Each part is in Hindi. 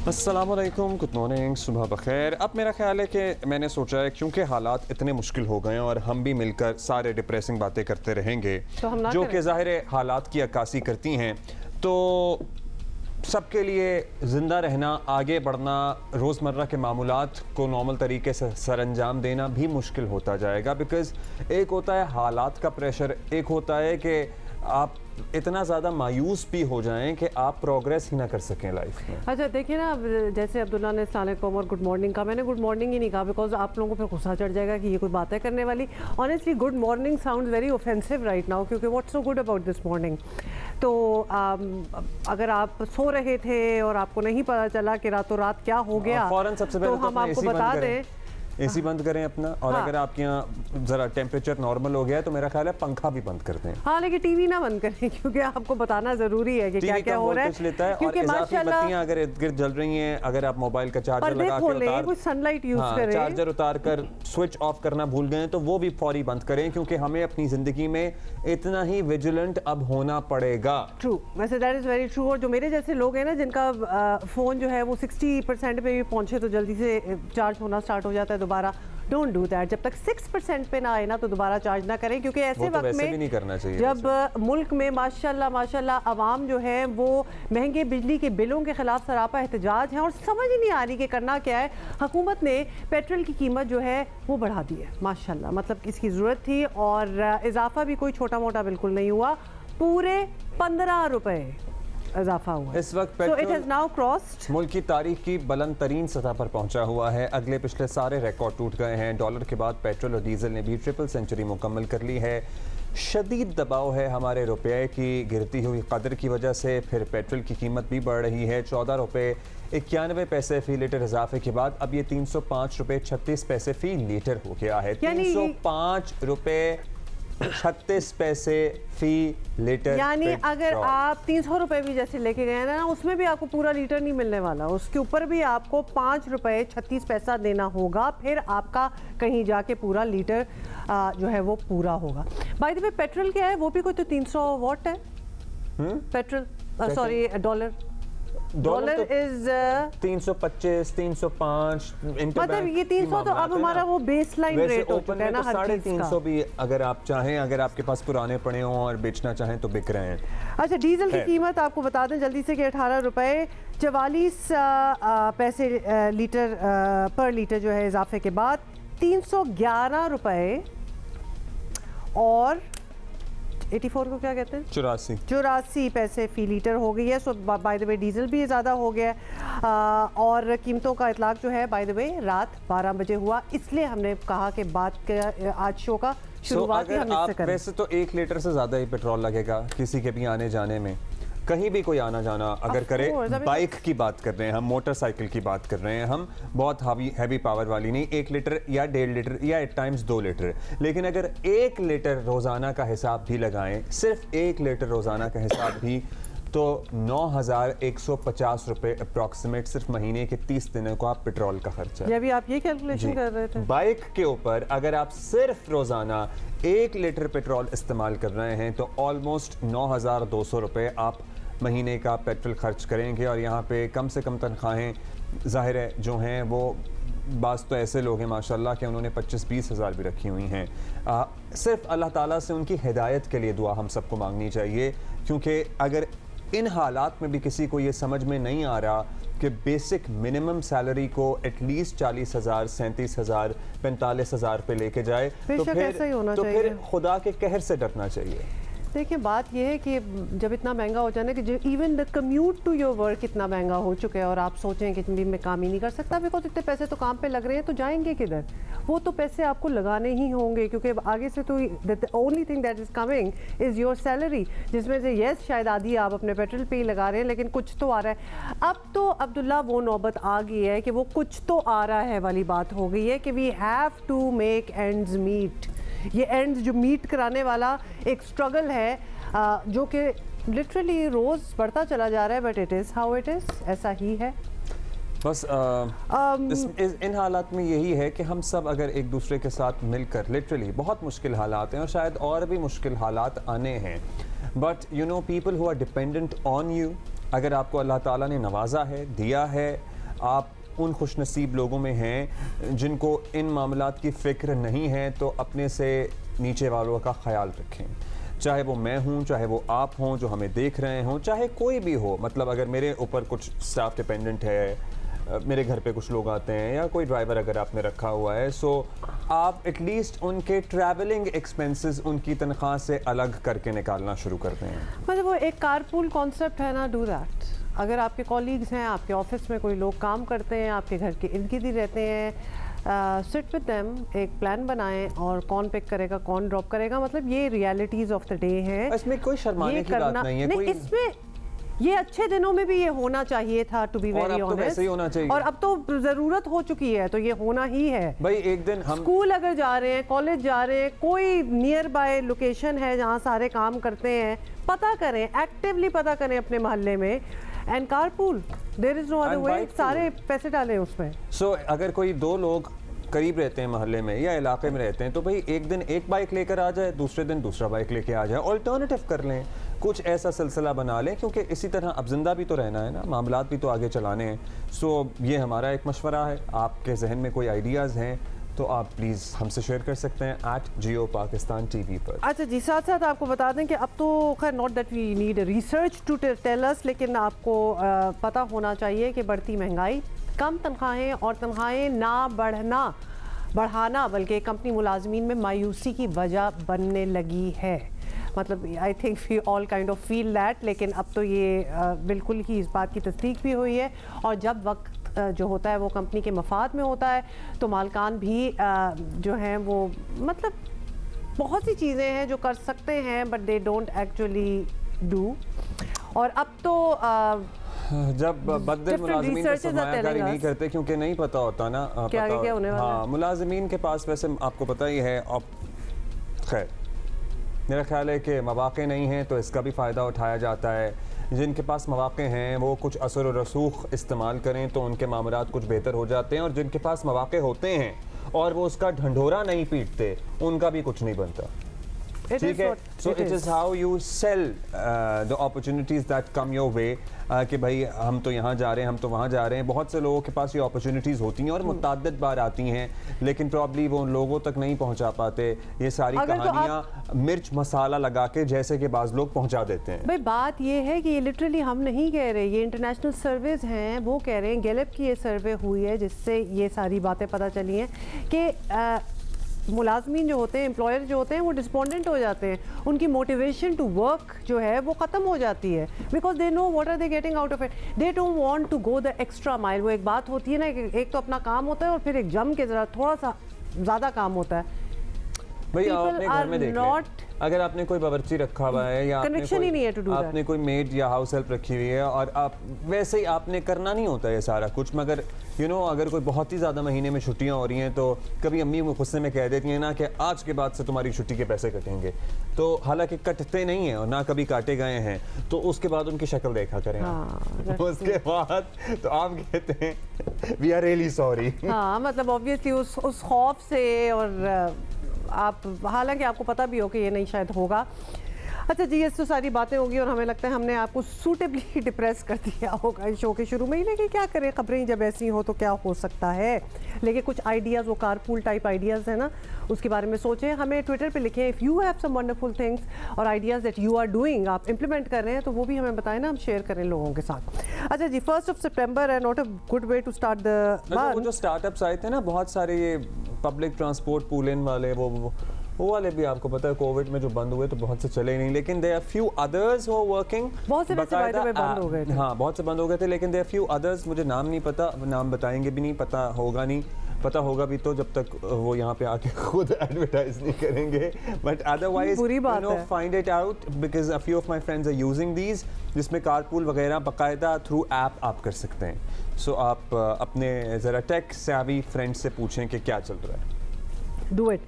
अस्सलाम वालेकुम, गुड मॉर्निंग, सुबह बखैर। अब मेरा ख्याल है कि मैंने सोचा है क्योंकि हालात इतने मुश्किल हो गए हैं और हम भी मिलकर सारे डिप्रेसिंग बातें करते रहेंगे तो हम ना जो करें। कि ज़ाहिर है हालात की अक्कासी करती हैं, तो सबके लिए ज़िंदा रहना, आगे बढ़ना, रोज़मर्रा के मामूलात को नॉर्मल तरीके से सरअंजाम देना भी मुश्किल होता जाएगा। बिकॉज़ एक होता है हालात का प्रेशर, एक होता है कि आप इतना ज़्यादा मायूस भी हो जाएं कि आप प्रोग्रेस ही ना कर सकें लाइफ में। अच्छा देखिए ना, अब जैसे अब्दुल्ला ने अस्सलाम वालेकुम और गुड मॉर्निंग कहा, मैंने गुड मॉर्निंग ही नहीं कहा बिकॉज आप लोगों को फिर गुस्सा चढ़ जाएगा कि ये कोई बात है करने वाली। Honestly good morning sounds very offensive right now, क्योंकि what's so good about this morning. तो अगर आप सो रहे थे और आपको नहीं पता चला कि रातों रात क्या हो गया, फौरन सबसे तो पहले हम आपको बता दें एसी बंद करें अपना, और हाँ। अगर आपके यहाँ ज़रा टेम्परेचर नॉर्मल हो गया है तो मेरा ख्याल है पंखा भी बंद कर दें। हाँ, लेकिन टीवी ना बंद करें क्योंकि आपको बताना जरूरी है कि क्या क्या हो रहा है। लेता है, क्योंकि और इजाफी माशाल्लाह बत्तियां अगर इर्द गिर्द जल रही हैं, अगर आप मोबाइल का चार्जर पर्दे लगा के खोलें, कुछ सनलाइट यूज करें, चार्जर उतार कर स्विच ऑफ करना भूल गए तो वो भी फौरी बंद करें, क्योंकि हमें अपनी जिंदगी में इतना ही विजिलेंट अब होना पड़ेगा। ट्रू, वैसे दैट इज़ वेरी ट्रू। और जो मेरे जैसे लोग हैं ना जिनका फ़ोन जो है वो 60% पे भी पहुंचे तो जल्दी से चार्ज होना स्टार्ट हो जाता है दोबारा, डोंट डू दैट। जब तक 6% पे ना आए ना तो दोबारा चार्ज ना करें, क्योंकि ऐसे तो वक्त वैसे में भी नहीं करना चाहिए जब मुल्क में माशाल्लाह आवाम जो है वो महंगे बिजली के बिलों के खिलाफ सरापा एहतजाज है और समझ ही नहीं आ रही कि करना क्या है। हुकूमत ने पेट्रोल की कीमत जो है वो बढ़ा दी है माशाल्लाह, मतलब इसकी ज़रूरत थी और इजाफा भी कोई छोटा मोटा बिल्कुल नहीं हुआ, पूरे 15 रुपए इजाफा हुआ इस वक्त so it petrol has now crossed मुल्क की तारीख की बुलंद तरीन सतह पर पहुंचा हुआ है। अगले पिछले सारे रिकॉर्ड टूट गए हैं। डॉलर के बाद पेट्रोल और डीजल ने भी ट्रिपल सेंचुरी मुकम्मल कर ली है। शदीद दबाव है हमारे रुपये की गिरती हुई कदर की वजह से। फिर पेट्रोल की कीमत भी बढ़ रही है। 14 रुपये 91 पैसे फी लीटर इजाफे के बाद अब ये 305 रुपये 36 पैसे फी लीटर हो गया है। 305 रुपये 36 पैसे फी लीटर। यानी अगर आप 300 रुपए भी जैसे लेके गए ना, उसमें भी आपको पूरा लीटर नहीं मिलने वाला, उसके ऊपर भी आपको 5 रुपए 36 पैसा देना होगा, फिर आपका कहीं जाके पूरा लीटर जो है वो पूरा होगा। बाय द वे पेट्रोल क्या है वो भी कोई तो 300 वॉट है पेट्रोल, सॉरी डॉलर इज 325 305 मतलब ये 300 तो अब हमारा वो बेस लाइन रेट हो चुका है ना हर चीज का। 350 भी अगर आप चाहें, अगर आपके पास पुराने पड़े हों और बेचना चाहें तो बिक रहे हैं। अच्छा, डीजल की कीमत आपको बता दें जल्दी से कि 18 रुपये 44 पैसे लीटर पर लीटर जो है इजाफे के बाद 311 रुपये और 84 को क्या कहते हैं, 84 पैसे फी लीटर हो गई है। सो बाय द वे डीजल भी ज़्यादा हो गया है और कीमतों का इतलाक जो है बाय द वे रात 12 बजे हुआ, इसलिए हमने कहा कि बात के आज शो का शुरुआत ही हम इससे करें। वैसे तो 1 लीटर से ज़्यादा ही पेट्रोल लगेगा किसी के भी आने जाने में, कहीं भी कोई आना जाना अगर करे। बाइक की बात कर रहे हैं हम, मोटरसाइकिल की बात कर रहे हैं हम, बहुत हैवी पावर वाली नहीं, 1 लीटर या 1.5 लीटर या एट टाइम्स 2 लीटर। लेकिन अगर 1 लीटर रोज़ाना का हिसाब भी लगाएं, सिर्फ 1 लीटर रोज़ाना का हिसाब भी, तो 9,150 रुपये अप्रॉक्सीमेट सिर्फ महीने के 30 दिनों का पेट्रोल का खर्चा है। ये भी आप ये कैलकुलेशन कर रहे थे। बाइक के ऊपर अगर आप सिर्फ रोज़ाना 1 लीटर पेट्रोल इस्तेमाल कर रहे हैं तो ऑलमोस्ट 9,200 रुपये आप महीने का पेट्रोल खर्च करेंगे। और यहाँ पे कम से कम तनख्वाहें ज़ाहिर है जो हैं वो, बाज़ तो ऐसे लोग हैं माशाल्लाह कि उन्होंने 25-20 हज़ार भी रखी हुई हैं। सिर्फ अल्लाह ताला से उनकी हिदायत के लिए दुआ हम सबको मांगनी चाहिए, क्योंकि अगर इन हालात में भी किसी को ये समझ में नहीं आ रहा कि बेसिक मिनिमम सैलरी को एटलीस्ट 40,000, 37,000, 45,000 पे लेके जाए तो फिर खुदा के कहर से डरना चाहिए। देखिए बात यह है कि जब इतना महंगा हो जाए ना कि even the commute to your work इतना महंगा हो चुका है और आप सोचें कि मैं काम ही नहीं कर सकता बिकॉज इतने पैसे तो काम पे लग रहे हैं, तो जाएंगे किधर? वो तो पैसे आपको लगाने ही होंगे, क्योंकि आगे से तो the only thing that is coming is your salary, जिसमें से येस शायद आधी आप अपने पेट्रोल पे ही लगा रहे हैं, लेकिन कुछ तो आ रहा है। अब तो अब्दुल्ला वो नौबत आ गई है कि वो कुछ तो आ रहा है वाली बात हो गई है कि we have to make ends meet. ये एंड्स जो मीट कराने वाला एक स्ट्रगल है जो कि लिटरली रोज़ बढ़ता चला जा रहा है, but it is how it is, ऐसा ही है। बस इन हालात में यही है कि हम सब अगर एक दूसरे के साथ मिलकर, लिटरली बहुत मुश्किल हालात हैं और शायद और भी मुश्किल हालात आने हैं, but you know people who are dependent on you, अगर आपको अल्लाह ताला ने नवाजा है, दिया है आप उन खुशनसीब लोगों में हैं जिनको इन मामलात की फ़िक्र नहीं है, तो अपने से नीचे वालों का ख्याल रखें। चाहे वो मैं हूँ, चाहे वो आप हों जो हमें देख रहे हों, चाहे कोई भी हो। मतलब अगर मेरे ऊपर कुछ स्टाफ डिपेंडेंट है, मेरे घर पे कुछ लोग आते हैं, या कोई ड्राइवर अगर आपने रखा हुआ है, सो आप एटलीस्ट उनके ट्रैवलिंग एक्सपेंसेस उनकी तनख्वाह से अलग करके निकालना शुरू करते हैं। मतलब वो एक कारपूल कॉन्सेप्ट है ना, डू दैट। अगर आपके कॉलीग्स हैं, आपके ऑफिस में कोई लोग काम करते हैं, आपके घर के इर्द गिर्द ही रहते हैं, सिट विद देम, एक प्लान बनाएं और कौन पिक करेगा कौन ड्रॉप करेगा। मतलब ये रियलिटीज ऑफ द डे है, इसमें कोई शर्माने की बात नहीं है। नहीं, इसमें ये अच्छे दिनों में भी ये होना चाहिए था, टू बी वेरी ऑनेस्ट, होना चाहिए। और अब तो जरूरत हो चुकी है, तो ये होना ही है भाई। एक दिन हम स्कूल अगर जा रहे हैं, कॉलेज जा रहे हैं, कोई नियर बाय लोकेशन है जहाँ सारे काम करते हैं, पता करें, एक्टिवली पता करें अपने मोहल्ले में, and carpool, there is no other way, सारे पैसे डालें उसमें। सो अगर कोई दो लोग करीब रहते हैं मोहल्ले में या इलाके में रहते हैं, तो भाई एक दिन एक बाइक लेकर आ जाए, दूसरे दिन दूसरा बाइक लेके आ जाए, ऑल्टरनेटिव कर लें, कुछ ऐसा सिलसिला बना लें, क्योंकि इसी तरह अब जिंदा भी तो रहना है ना, मामलात भी तो आगे चलाने हैं। सो ये हमारा एक मशवरा है। आपके जहन में कोई आइडियाज़ हैं तो आप प्लीज़ हमसे शेयर कर सकते हैं @Jio Pakistan TV पर। अच्छा जी, साथ साथ आपको बता दें कि अब तो खैर not that we need research to tell us, लेकिन आपको पता होना चाहिए कि बढ़ती महंगाई, कम तनख्वाहें और तनख्वाहें ना बढ़ाना बल्कि कंपनी मुलाजमीन में मायूसी की वजह बनने लगी है। मतलब I think we all kind of feel that, लेकिन अब तो ये बिल्कुल ही इस बात की तस्दीक भी हुई है। और जब वक्त जो होता है वो कंपनी के मफाद में होता है, तो मालकान भी जो हैं वो मतलब बहुत सी चीज़ें हैं जो कर सकते हैं, but they don't actually do. और अब तो जब बददिल मुलाजमीन को सरमायाकारी नहीं करते, क्योंकि नहीं पता होता ना क्या होने वाला है। हाँ, मुलाजमीन के पास वैसे आपको पता ही है। अब खैर मेरा ख्याल है कि मौक़े नहीं हैं तो इसका भी फ़ायदा उठाया जाता है। जिनके पास मौक़े हैं वो कुछ असर और रसूख इस्तेमाल करें तो उनके मामलात कुछ बेहतर हो जाते हैं, और जिनके पास मौक़े होते हैं और वो उसका ढंढोरा नहीं पीटते, उनका भी कुछ नहीं बनता। ठीक है, so it is how you sell the opportunities that come your way, कि भाई हम तो यहाँ जा रहे हैं, हम तो वहाँ जा रहे हैं। बहुत से लोगों के पास ये अपॉर्चुनिटीज़ होती हैं और मुतअद्दिद बार आती हैं, लेकिन प्रॉब्ली वो उन लोगों तक नहीं पहुँचा पाते। ये सारी कहानियाँ मिर्च मसाला लगा के जैसे कि बाज़ लोग पहुँचा देते हैं। भाई बात ये है कि ये लिटरली हम नहीं कह रहे, ये इंटरनेशनल सर्वेज हैं वो कह रहे हैं। गैलप की ये सर्वे हुई है जिससे ये सारी बातें पता चली हैं कि मुलाजमीन जो होते हैं, एम्प्लॉयर जो होते हैं, वो डिस्पोंडेंट हो जाते हैं, उनकी मोटिवेशन टू वर्क जो है वो ख़त्म हो जाती है, because they know what are they getting out of it, they don't want to go the extra mile. वो एक बात होती है ना कि एक तो अपना काम होता है और फिर एक जम के ज़रा थोड़ा सा ज़्यादा काम होता है। भाई आप अपने घर में देख लें, अगर आपने कोई बावर्ची रखा हुआ है या आपने कोई मेड या हाउस हेल्प रखी हुई है, और आप वैसे ही आपने करना नहीं होता ये सारा कुछ, मगर अगर कोई बहुत ही ज़्यादा महीने में छुट्टियां हो रही हैं तो कभी अम्मी गुस्से में कह देती हैं ना कि आज के बाद से तुम्हारी छुट्टी के पैसे कटेंगे, तो हालांकि कटते नहीं हैं और ना कभी काटे गए हैं, तो उसके बाद उनकी शक्ल देखा करें। उसके बाद तो आप कहते हैं वी आर रियली सॉरी। हाँ, मतलब ऑब्वियसली उस खौफ से, और आप हालांकि आपको पता भी हो कि ये नहीं शायद होगा। अच्छा जी, ये तो सारी बातें होगी और हमें लगता है हमने आपको सूटेबली डिप्रेस कर दिया होगा शो के शुरू में ही, लेकिन क्या करें, खबरें जब ऐसी हो तो क्या हो सकता है। लेकिन कुछ आइडियाज़, वो कारपूल टाइप आइडियाज़ है ना, उसके बारे में सोचें, हमें ट्विटर पे लिखें if you have some wonderful things और ideas that you are doing, आप इम्प्लीमेंट कर रहे हैं तो वो भी हमें बताएं ना, हम शेयर करें लोगों के साथ। अच्छा जी, 1 सितंबर है, not a good way to start the जो स्टार्टअप्स आए थे ना बहुत सारे, ये पब्लिक ट्रांसपोर्ट पूलिंग वाले, वो वाले भी आपको पता है कोविड में जो बंद हुए तो बहुत से चले ही नहीं, लेकिन there are few others who are working. बहुत से बंद हो गए थे। हाँ, बहुत से बंद हो गए थे, लेकिन देयर आर फ्यू अदर्स, मुझे नाम नहीं पता, नाम बताएंगे भी नहीं, पता होगा नहीं, पता होगा भी तो जब तक वो यहाँ पे आके खुद एडवर्टाइज नहीं करेंगे, but otherwise find it out, because a few of my friends are using these, जिसमें कारपूल वगैरह बाकायदा थ्रू ऐप आप कर सकते हैं। सो आप अपने ज़रा टेक सेवी फ्रेंड से पूछें कि क्या चल रहा है। Do it.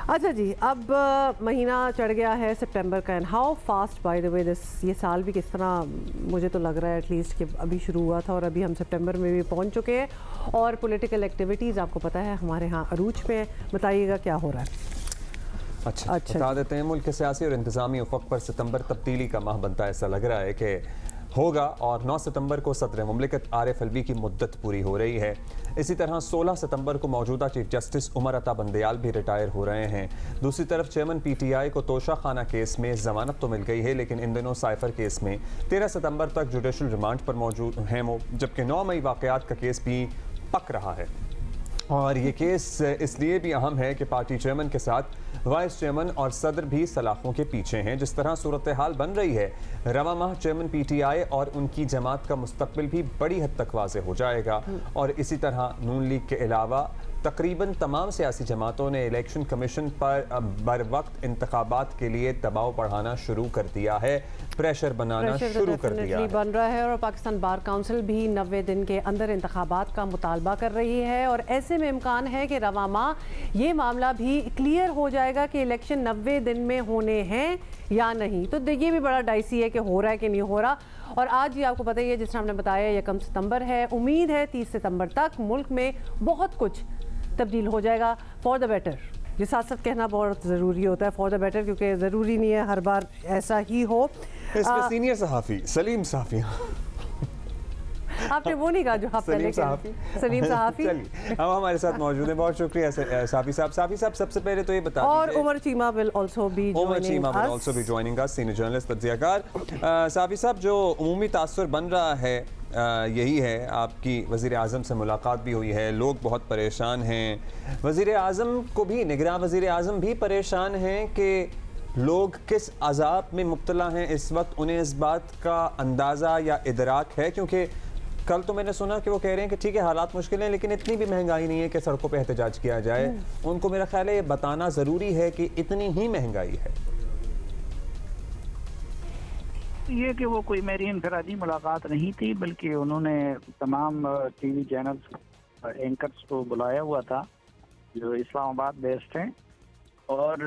अच्छा जी, अब महीना चढ़ गया है सितंबर का, and how fast by the way this, ये साल भी किस तरह मुझे तो लग रहा है एटलीस्ट कि अभी शुरू हुआ था और अभी हम सितंबर में भी पहुंच चुके हैं, और पॉलिटिकल एक्टिविटीज़ आपको पता है हमारे यहाँ अरूज में। बताइएगा क्या हो रहा है। अच्छा बता देते हैं, मुल्क के सियासी और इंतज़ामी उफ़क़ पर सितंबर तब्दीली का माह बनता है। ऐसा लग रहा है कि होगा और 9 सितंबर को सदर मुमलिकत आरिफ अलवी की मुद्दत पूरी हो रही है। इसी तरह 16 सितंबर को मौजूदा चीफ जस्टिस उमर अता बंदयाल भी रिटायर हो रहे हैं। दूसरी तरफ चेयरमैन PTI को तोशा खाना केस में जमानत तो मिल गई है, लेकिन इन दिनों साइफर केस में 13 सितंबर तक जुडिशल रिमांड पर मौजूद हैं वो, जबकि 9 मई वाकयात का केस भी पक रहा है। और ये केस इसलिए भी अहम है कि पार्टी चेयरमैन के साथ वाइस चेयरमैन और सदर भी सलाखों के पीछे हैं। जिस तरह सूरत हाल बन रही है, रवा माह चेयरमैन PTI और उनकी जमात का मुस्तकबिल भी बड़ी हद तक वाज़ेह हो जाएगा। और इसी तरह नून लीग के अलावा तकरीबन तमाम सियासी जमातों ने इलेक्शन कमीशन पर बर वक्त इंतखाबात के लिए दबाव बढ़ाना शुरू कर दिया है, प्रेशर बनाना शुरू कर दिया है। बन रहा है और पाकिस्तान बार काउंसिल भी 90 दिन के अंदर इंतखाबात का मुतालबा कर रही है। और ऐसे में इम्कान है कि रवा माह ये मामला भी क्लियर हो जाएगा कि इलेक्शन 90 दिन में होने हैं या नहीं। तो ये भी बड़ा डाइसी है कि हो रहा है कि नहीं हो रहा। और आज भी आपको पता ही है, जिस तरह हमने बताया, 1 सितंबर है। उम्मीद है 30 सितंबर तक मुल्क में बहुत कुछ तब्दील हो जाएगा फॉर द बेटर। ये साथ साथ कहना बहुत ज़रूरी होता है, फॉर द बेटर, क्योंकि ज़रूरी नहीं है हर बार ऐसा ही हो। इसमें सीनियर सहाफ़ी सलीम साफ़ी आपने वो नहीं कहा जो आप पहले सलीम सहाफ़ी अब हमारे साथ मौजूद है। बहुत शुक्रिया साफ़ी साहब। सबसे पहले तो ये बता और Umar Cheema will also be joining us, senior journalist, तज्ज़ियाकार। साफ़ी साहब, जो उमूमी तासुर बन रहा है यही है, आपकी वज़ीर आज़म से मुलाकात भी हुई है, लोग बहुत परेशान हैं। वज़ीर आज़म को भी, निगरान वज़ीर आज़म भी परेशान हैं कि लोग किस अज़ाब में मुब्तला हैं इस वक्त। उन्हें इस बात का अंदाज़ा या इदराक है? क्योंकि कल तो मैंने सुना कि वो कह रहे हैं कि ठीक है हालात मुश्किल हैं, लेकिन इतनी भी महंगाई नहीं है कि सड़कों पे एहतजाज किया जाए। उनको मेरा ख्याल है ये बताना ज़रूरी है कि इतनी ही महंगाई है। ये कि वो कोई मेरी इनफरादी मुलाकात नहीं थी, बल्कि उन्होंने तमाम TV चैनल्स एंकर्स को बुलाया हुआ था जो इस्लामाबाद बेस्ड हैं। और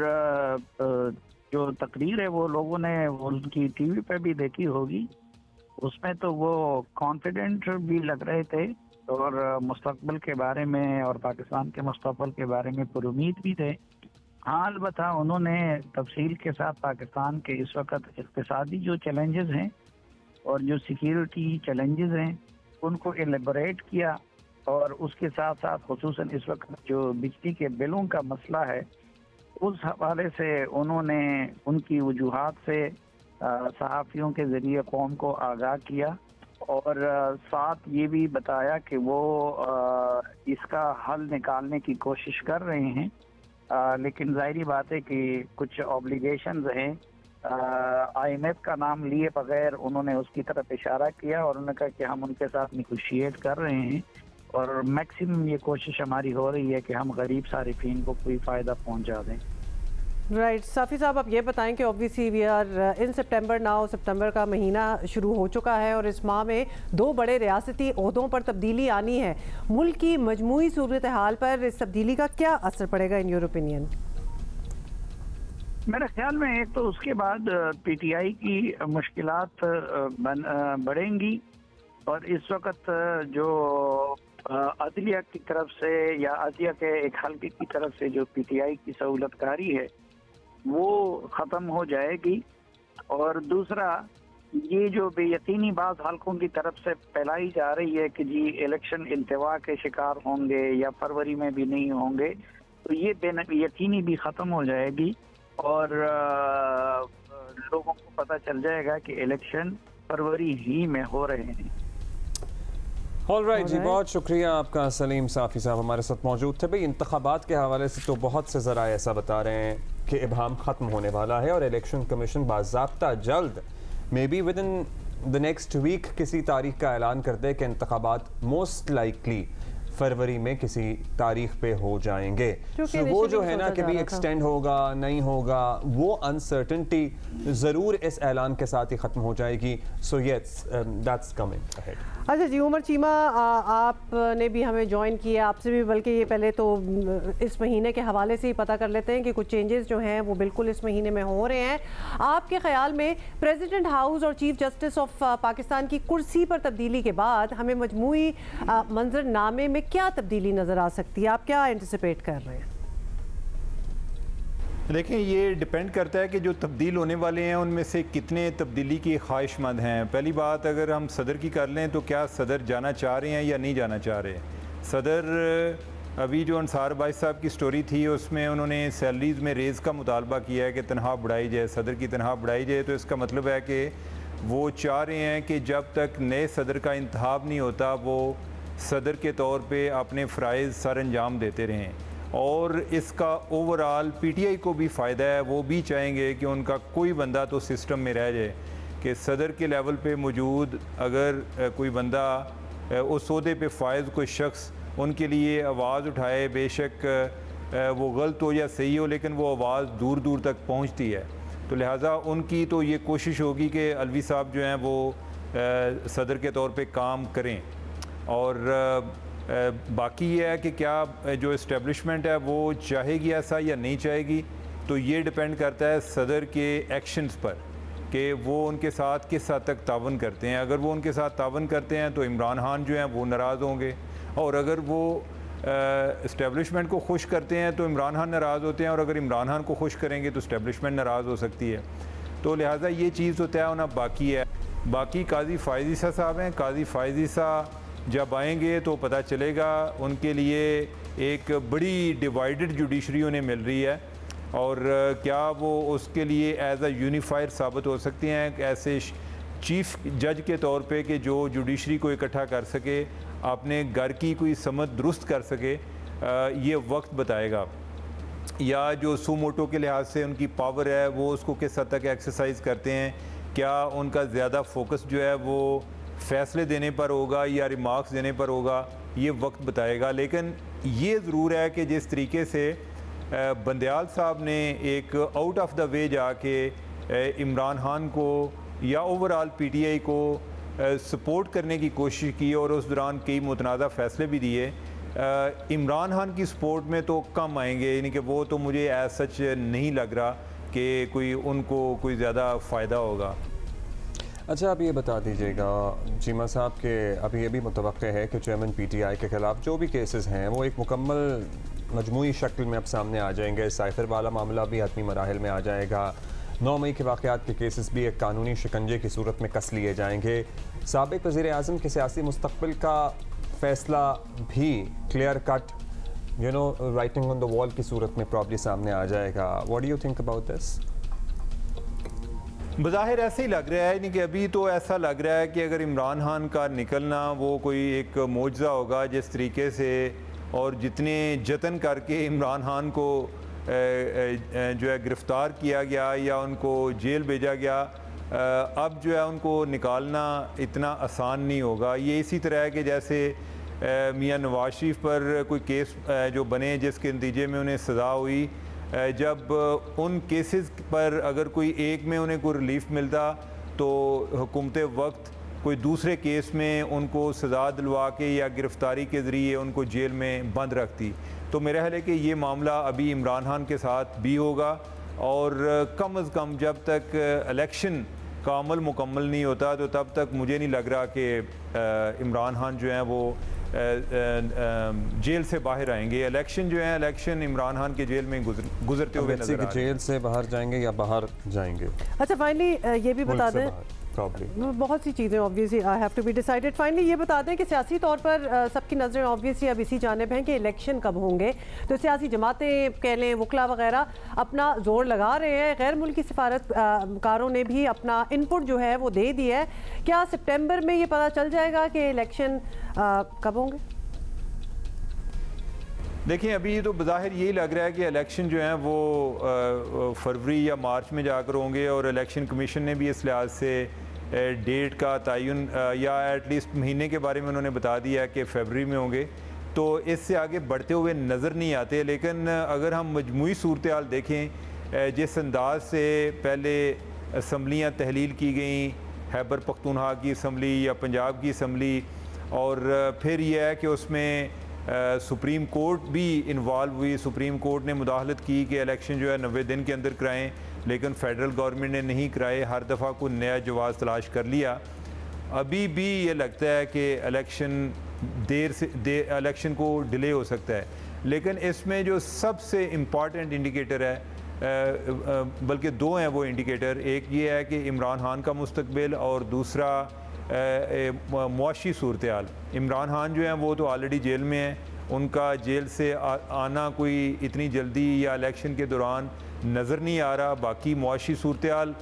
जो तकरीर है वो लोगों ने उनकी TV पे भी देखी होगी। उसमें तो वो कॉन्फिडेंट भी लग रहे थे और मुस्तकबिल के बारे में और पाकिस्तान के मुस्तकबिल के बारे में पुरुमीद भी थे। हाँ, अलबत्ता उन्होंने तफसील के साथ पाकिस्तान के इस वक्त इक़्तिसादी जो चैलेंजेस हैं और जो सिक्योरिटी चैलेंजेस हैं उनको एलेबोरेट किया। और उसके साथ साथ खुसूसन इस वक्त जो बिजली के बिलों का मसला है, उस हवाले से उन्होंने उनकी वजूहात से सहाफ़ियों के ज़रिए कौम को आगाह किया। और साथ ये भी बताया कि वो इसका हल निकालने की कोशिश कर रहे हैं। लेकिन ज़ाहिरी बात है कि कुछ ऑब्लिगेशंस हैं। IMF का नाम लिए बगैर उन्होंने उसकी तरफ इशारा किया और उन्होंने कहा कि हम उनके साथ निगोशिएट कर रहे हैं और मैक्सिमम ये कोशिश हमारी हो रही है कि हम गरीब सारिफीन को कोई फ़ायदा पहुंचा दें। राइट साफ़ी साहब, आप ये बताएं कि obviously we are in September now, सितंबर का महीना शुरू हो चुका है और इस माह में 2 बड़े रियासती ओहदों पर तब्दीली आनी है। मुल्क की मजमूई सूरत हाल पर इस तब्दीली का क्या असर पड़ेगा इन योर ओपिनियन? मेरे ख्याल में एक तो उसके बाद PTI की मुश्किलात बढ़ेंगी और इस वक्त जो अदलिया की तरफ से या अदलिया के एक हल्के की तरफ से जो PTI की सहूलतकारी है वो ख़त्म हो जाएगी। और दूसरा, ये जो बेयकीनी बात हल्कों की तरफ से फैलाई जा रही है कि जी इलेक्शन इंतवा के शिकार होंगे या फरवरी में भी नहीं होंगे, तो ये बेयकीनी भी ख़त्म हो जाएगी और लोगों को पता चल जाएगा कि इलेक्शन फरवरी ही में हो रहे हैं। ऑलराइट जी, बहुत शुक्रिया आपका सलीम साफ़ी साहब हमारे साथ मौजूद थे। भाई, इंतखाबात के हवाले से तो बहुत से ज़राए ऐसा बता रहे हैं कि इब्हाम ख़त्म होने वाला है और इलेक्शन कमीशन बाज़ाब्ता जल्द may be within the next week किसी तारीख का ऐलान कर दे कि इंतखाबात मोस्ट लाइकली फरवरी में किसी तारीख पे हो जाएंगे। तो वो जो है ना कि भी एक्सटेंड होगा नहीं होगा, वो अनसर्टेनिटी ज़रूर इस ऐलान के साथ ही ख़त्म हो जाएगी। So yes, that's coming ahead. अच्छा जी, उमर चीमा, आपने भी हमें ज्वाइन किया। आपसे भी बल्कि ये पहले तो इस महीने के हवाले से ही पता कर लेते हैं कि कुछ चेंजेस जो हैं वो बिल्कुल इस महीने में हो रहे हैं। आपके ख्याल में प्रेसिडेंट हाउस और चीफ जस्टिस ऑफ पाकिस्तान की कुर्सी पर तब्दीली के बाद हमें मजमूई मंजरनामे में क्या तब्दीली नज़र आ सकती है? आप क्या एंटिसिपेट कर रहे हैं? देखें, ये डिपेंड करता है कि जो तब्दील होने वाले हैं उनमें से कितने तब्दीली की ख्वाहिशमंद हैं। पहली बात, अगर हम सदर की कर लें तो क्या सदर जाना चाह रहे हैं या नहीं जाना चाह रहे। सदर अभी जो अंसार भाई साहब की स्टोरी थी उसमें उन्होंने सैलरीज़ में रेज़ का मुतालबा किया है कि तनख्वाह बढ़ाई जाए, सदर की तनख्वाह बढ़ाई जाए। तो इसका मतलब है कि वो चाह रहे हैं कि जब तक नए सदर का इंतखाब नहीं होता वो सदर के तौर पे अपने फ़राइज़ सर अंजाम देते रहें। और इसका ओवरऑल पीटीआई को भी फ़ायदा है, वो भी चाहेंगे कि उनका कोई बंदा तो सिस्टम में रह जाए, कि सदर के लेवल पे मौजूद अगर कोई बंदा उस ओहदे पे फायज़ कोई शख्स उनके लिए आवाज़ उठाए, बेशक वो गलत हो या सही हो, लेकिन वो आवाज़ दूर दूर तक पहुंचती है। तो लिहाजा उनकी तो ये कोशिश होगी कि अलवी साहब जो हैं वो सदर के तौर पे काम करें। और बाकी ये है कि क्या जो इस्टेब्लिशमेंट है वो चाहेगी ऐसा या नहीं चाहेगी, तो ये डिपेंड करता है सदर के एक्शंस पर कि वो उनके साथ किस हद तक तावन करते हैं। अगर वो उनके साथ तावन करते हैं तो इमरान खान जो हैं वो नाराज़ होंगे, और अगर वो इस्टेब्लिशमेंट को खुश करते हैं तो इमरान खान नाराज़ होते हैं, और अगर इमरान खान को खुश करेंगे तो इस्टेब्लिशमेंट नाराज़ हो सकती है। तो लिहाजा ये चीज़ तो तय होना बाकी है। बाकी काजी फ़ाइज़ ईसा साहब हैं, काजी फ़ाइज़ ईसा जब आएंगे तो पता चलेगा। उनके लिए एक बड़ी डिवाइडेड जुडिशरी उन्हें मिल रही है, और क्या वो उसके लिए एज अ यूनिफायर साबित हो सकते हैं ऐसे चीफ जज के तौर पे कि जो जुडिशरी को इकट्ठा कर सके, अपने घर की कोई समझ दुरुस्त कर सके। ये वक्त बताएगा। या जो सुमोटो के लिहाज से उनकी पावर है वो उसको किस हद तक एक्सरसाइज करते हैं, क्या उनका ज़्यादा फोकस जो है वो फ़ैसले देने पर होगा या रिमार्क्स देने पर होगा, ये वक्त बताएगा। लेकिन ये ज़रूर है कि जिस तरीके से बंदयाल साहब ने एक आउट ऑफ द वे जाके इमरान खान को या ओवरऑल पीटीआई को सपोर्ट करने की कोशिश की, और उस दौरान कई मुतनाज़ा फ़ैसले भी दिए, इमरान खान की सपोर्ट में तो कम आएंगे, यानी कि वो तो मुझे एज सच नहीं लग रहा कि कोई उनको कोई ज़्यादा फ़ायदा होगा। अच्छा, आप ये बता दीजिएगा चीमा साहब के अभी ये भी मुतवक्के है कि चेयरमैन पीटीआई के ख़िलाफ़ जो भी केसेस हैं वो एक मुकम्मल मजमूई शक्ल में अब सामने आ जाएंगे। साइफर वाला मामला भी हतमी मराहिल में आ जाएगा। 9 मई के वाक़यात के केसेस भी एक कानूनी शिकंजे की सूरत में कस लिए जाएंगे। साबिक़ वज़ीर आज़म के सियासी मुस्तक़बिल का फ़ैसला भी clear cut writing on the wall की सूरत में प्रॉब्ली सामने आ जाएगा। What do you think about this? बज़ाहिर ऐसे ही लग रहा है, नहीं कि अभी तो ऐसा लग रहा है कि अगर इमरान खान का निकलना वो कोई एक मौजज़ा होगा, जिस तरीके से और जितने जतन करके इमरान खान को जो है गिरफ़्तार किया गया या उनको जेल भेजा गया, अब जो है उनको निकालना इतना आसान नहीं होगा। ये इसी तरह है कि जैसे मियां नवाज शरीफ पर कोई केस जो बने जिसके नतीजे में उन्हें सज़ा हुई, जब उन केसेस पर अगर कोई एक में उन्हें कोई रिलीफ मिलता तो हुकूमत वक्त कोई दूसरे केस में उनको सज़ा दिलवा के या गिरफ़्तारी के ज़रिए उनको जेल में बंद रखती। तो मेरा ख्याल है कि ये मामला अभी इमरान खान के साथ भी होगा, और कम अज़ कम जब तक इलेक्शन का अमल मुकम्मल नहीं होता तो तब तक मुझे नहीं लग रहा कि इमरान खान जो हैं वो जेल से बाहर आएंगे। इलेक्शन जो है, इलेक्शन इमरान खान के जेल में गुजरते हुए नजर आ रहे हैं। जेल से बाहर जाएंगे या बाहर जाएंगे? अच्छा, फाइनली ये भी बता दें, बहुत सी चीज़ें obviously have to be decided. Finally ये बता दें कि सियासी तौर पर सबकी नज़रें ऑब्वियसली अब इसी जानिब हैं कि इलेक्शन कब होंगे। तो सियासी जमातें कह लें, वकला वगैरह अपना जोर लगा रहे हैं। गैर मुल्की सिफारतकारों ने भी अपना इनपुट जो है वो दे दिया है। क्या सितंबर में ये पता चल जाएगा कि इलेक्शन कब होंगे? देखिए, अभी तो बज़ाहिर यही लग रहा है कि इलेक्शन जो हैं वो फरवरी या मार्च में जाकर होंगे, और इलेक्शन कमीशन ने भी इस लिहाज से डेट का तयन या एटलीस्ट महीने के बारे में उन्होंने बता दिया है कि फरवरी में होंगे। तो इससे आगे बढ़ते हुए नज़र नहीं आते। लेकिन अगर हम मजमूई सूरत हाल देखें, जिस अंदाज से पहले असम्बलियाँ तहलील की गई, खैबर पख्तूनख्वा की असम्बली या पंजाब की असम्बली, और फिर यह है कि उसमें सुप्रीम कोर्ट भी इन्वॉल्व हुई। सुप्रीम कोर्ट ने मुदाखलत की कि इलेक्शन जो है 90 दिन के अंदर कराएं, लेकिन फेडरल गवर्नमेंट ने नहीं कराए। हर दफ़ा कोई नया जवाब तलाश कर लिया। अभी भी ये लगता है कि इलेक्शन इलेक्शन को डिले हो सकता है। लेकिन इसमें जो सबसे इम्पॉर्टेंट इंडिकेटर है बल्कि दो हैं वो इंडिकेटर। एक ये है कि इमरान खान का मुस्तकबिल और दूसरा मुआशी सूरत हाल। इमरान खान जो हैं वो तो ऑलरेडी जेल में हैं, उनका जेल से आना कोई इतनी जल्दी या इलेक्शन के दौरान नज़र नहीं आ रहा। बाकी मुआशी सूरत हाल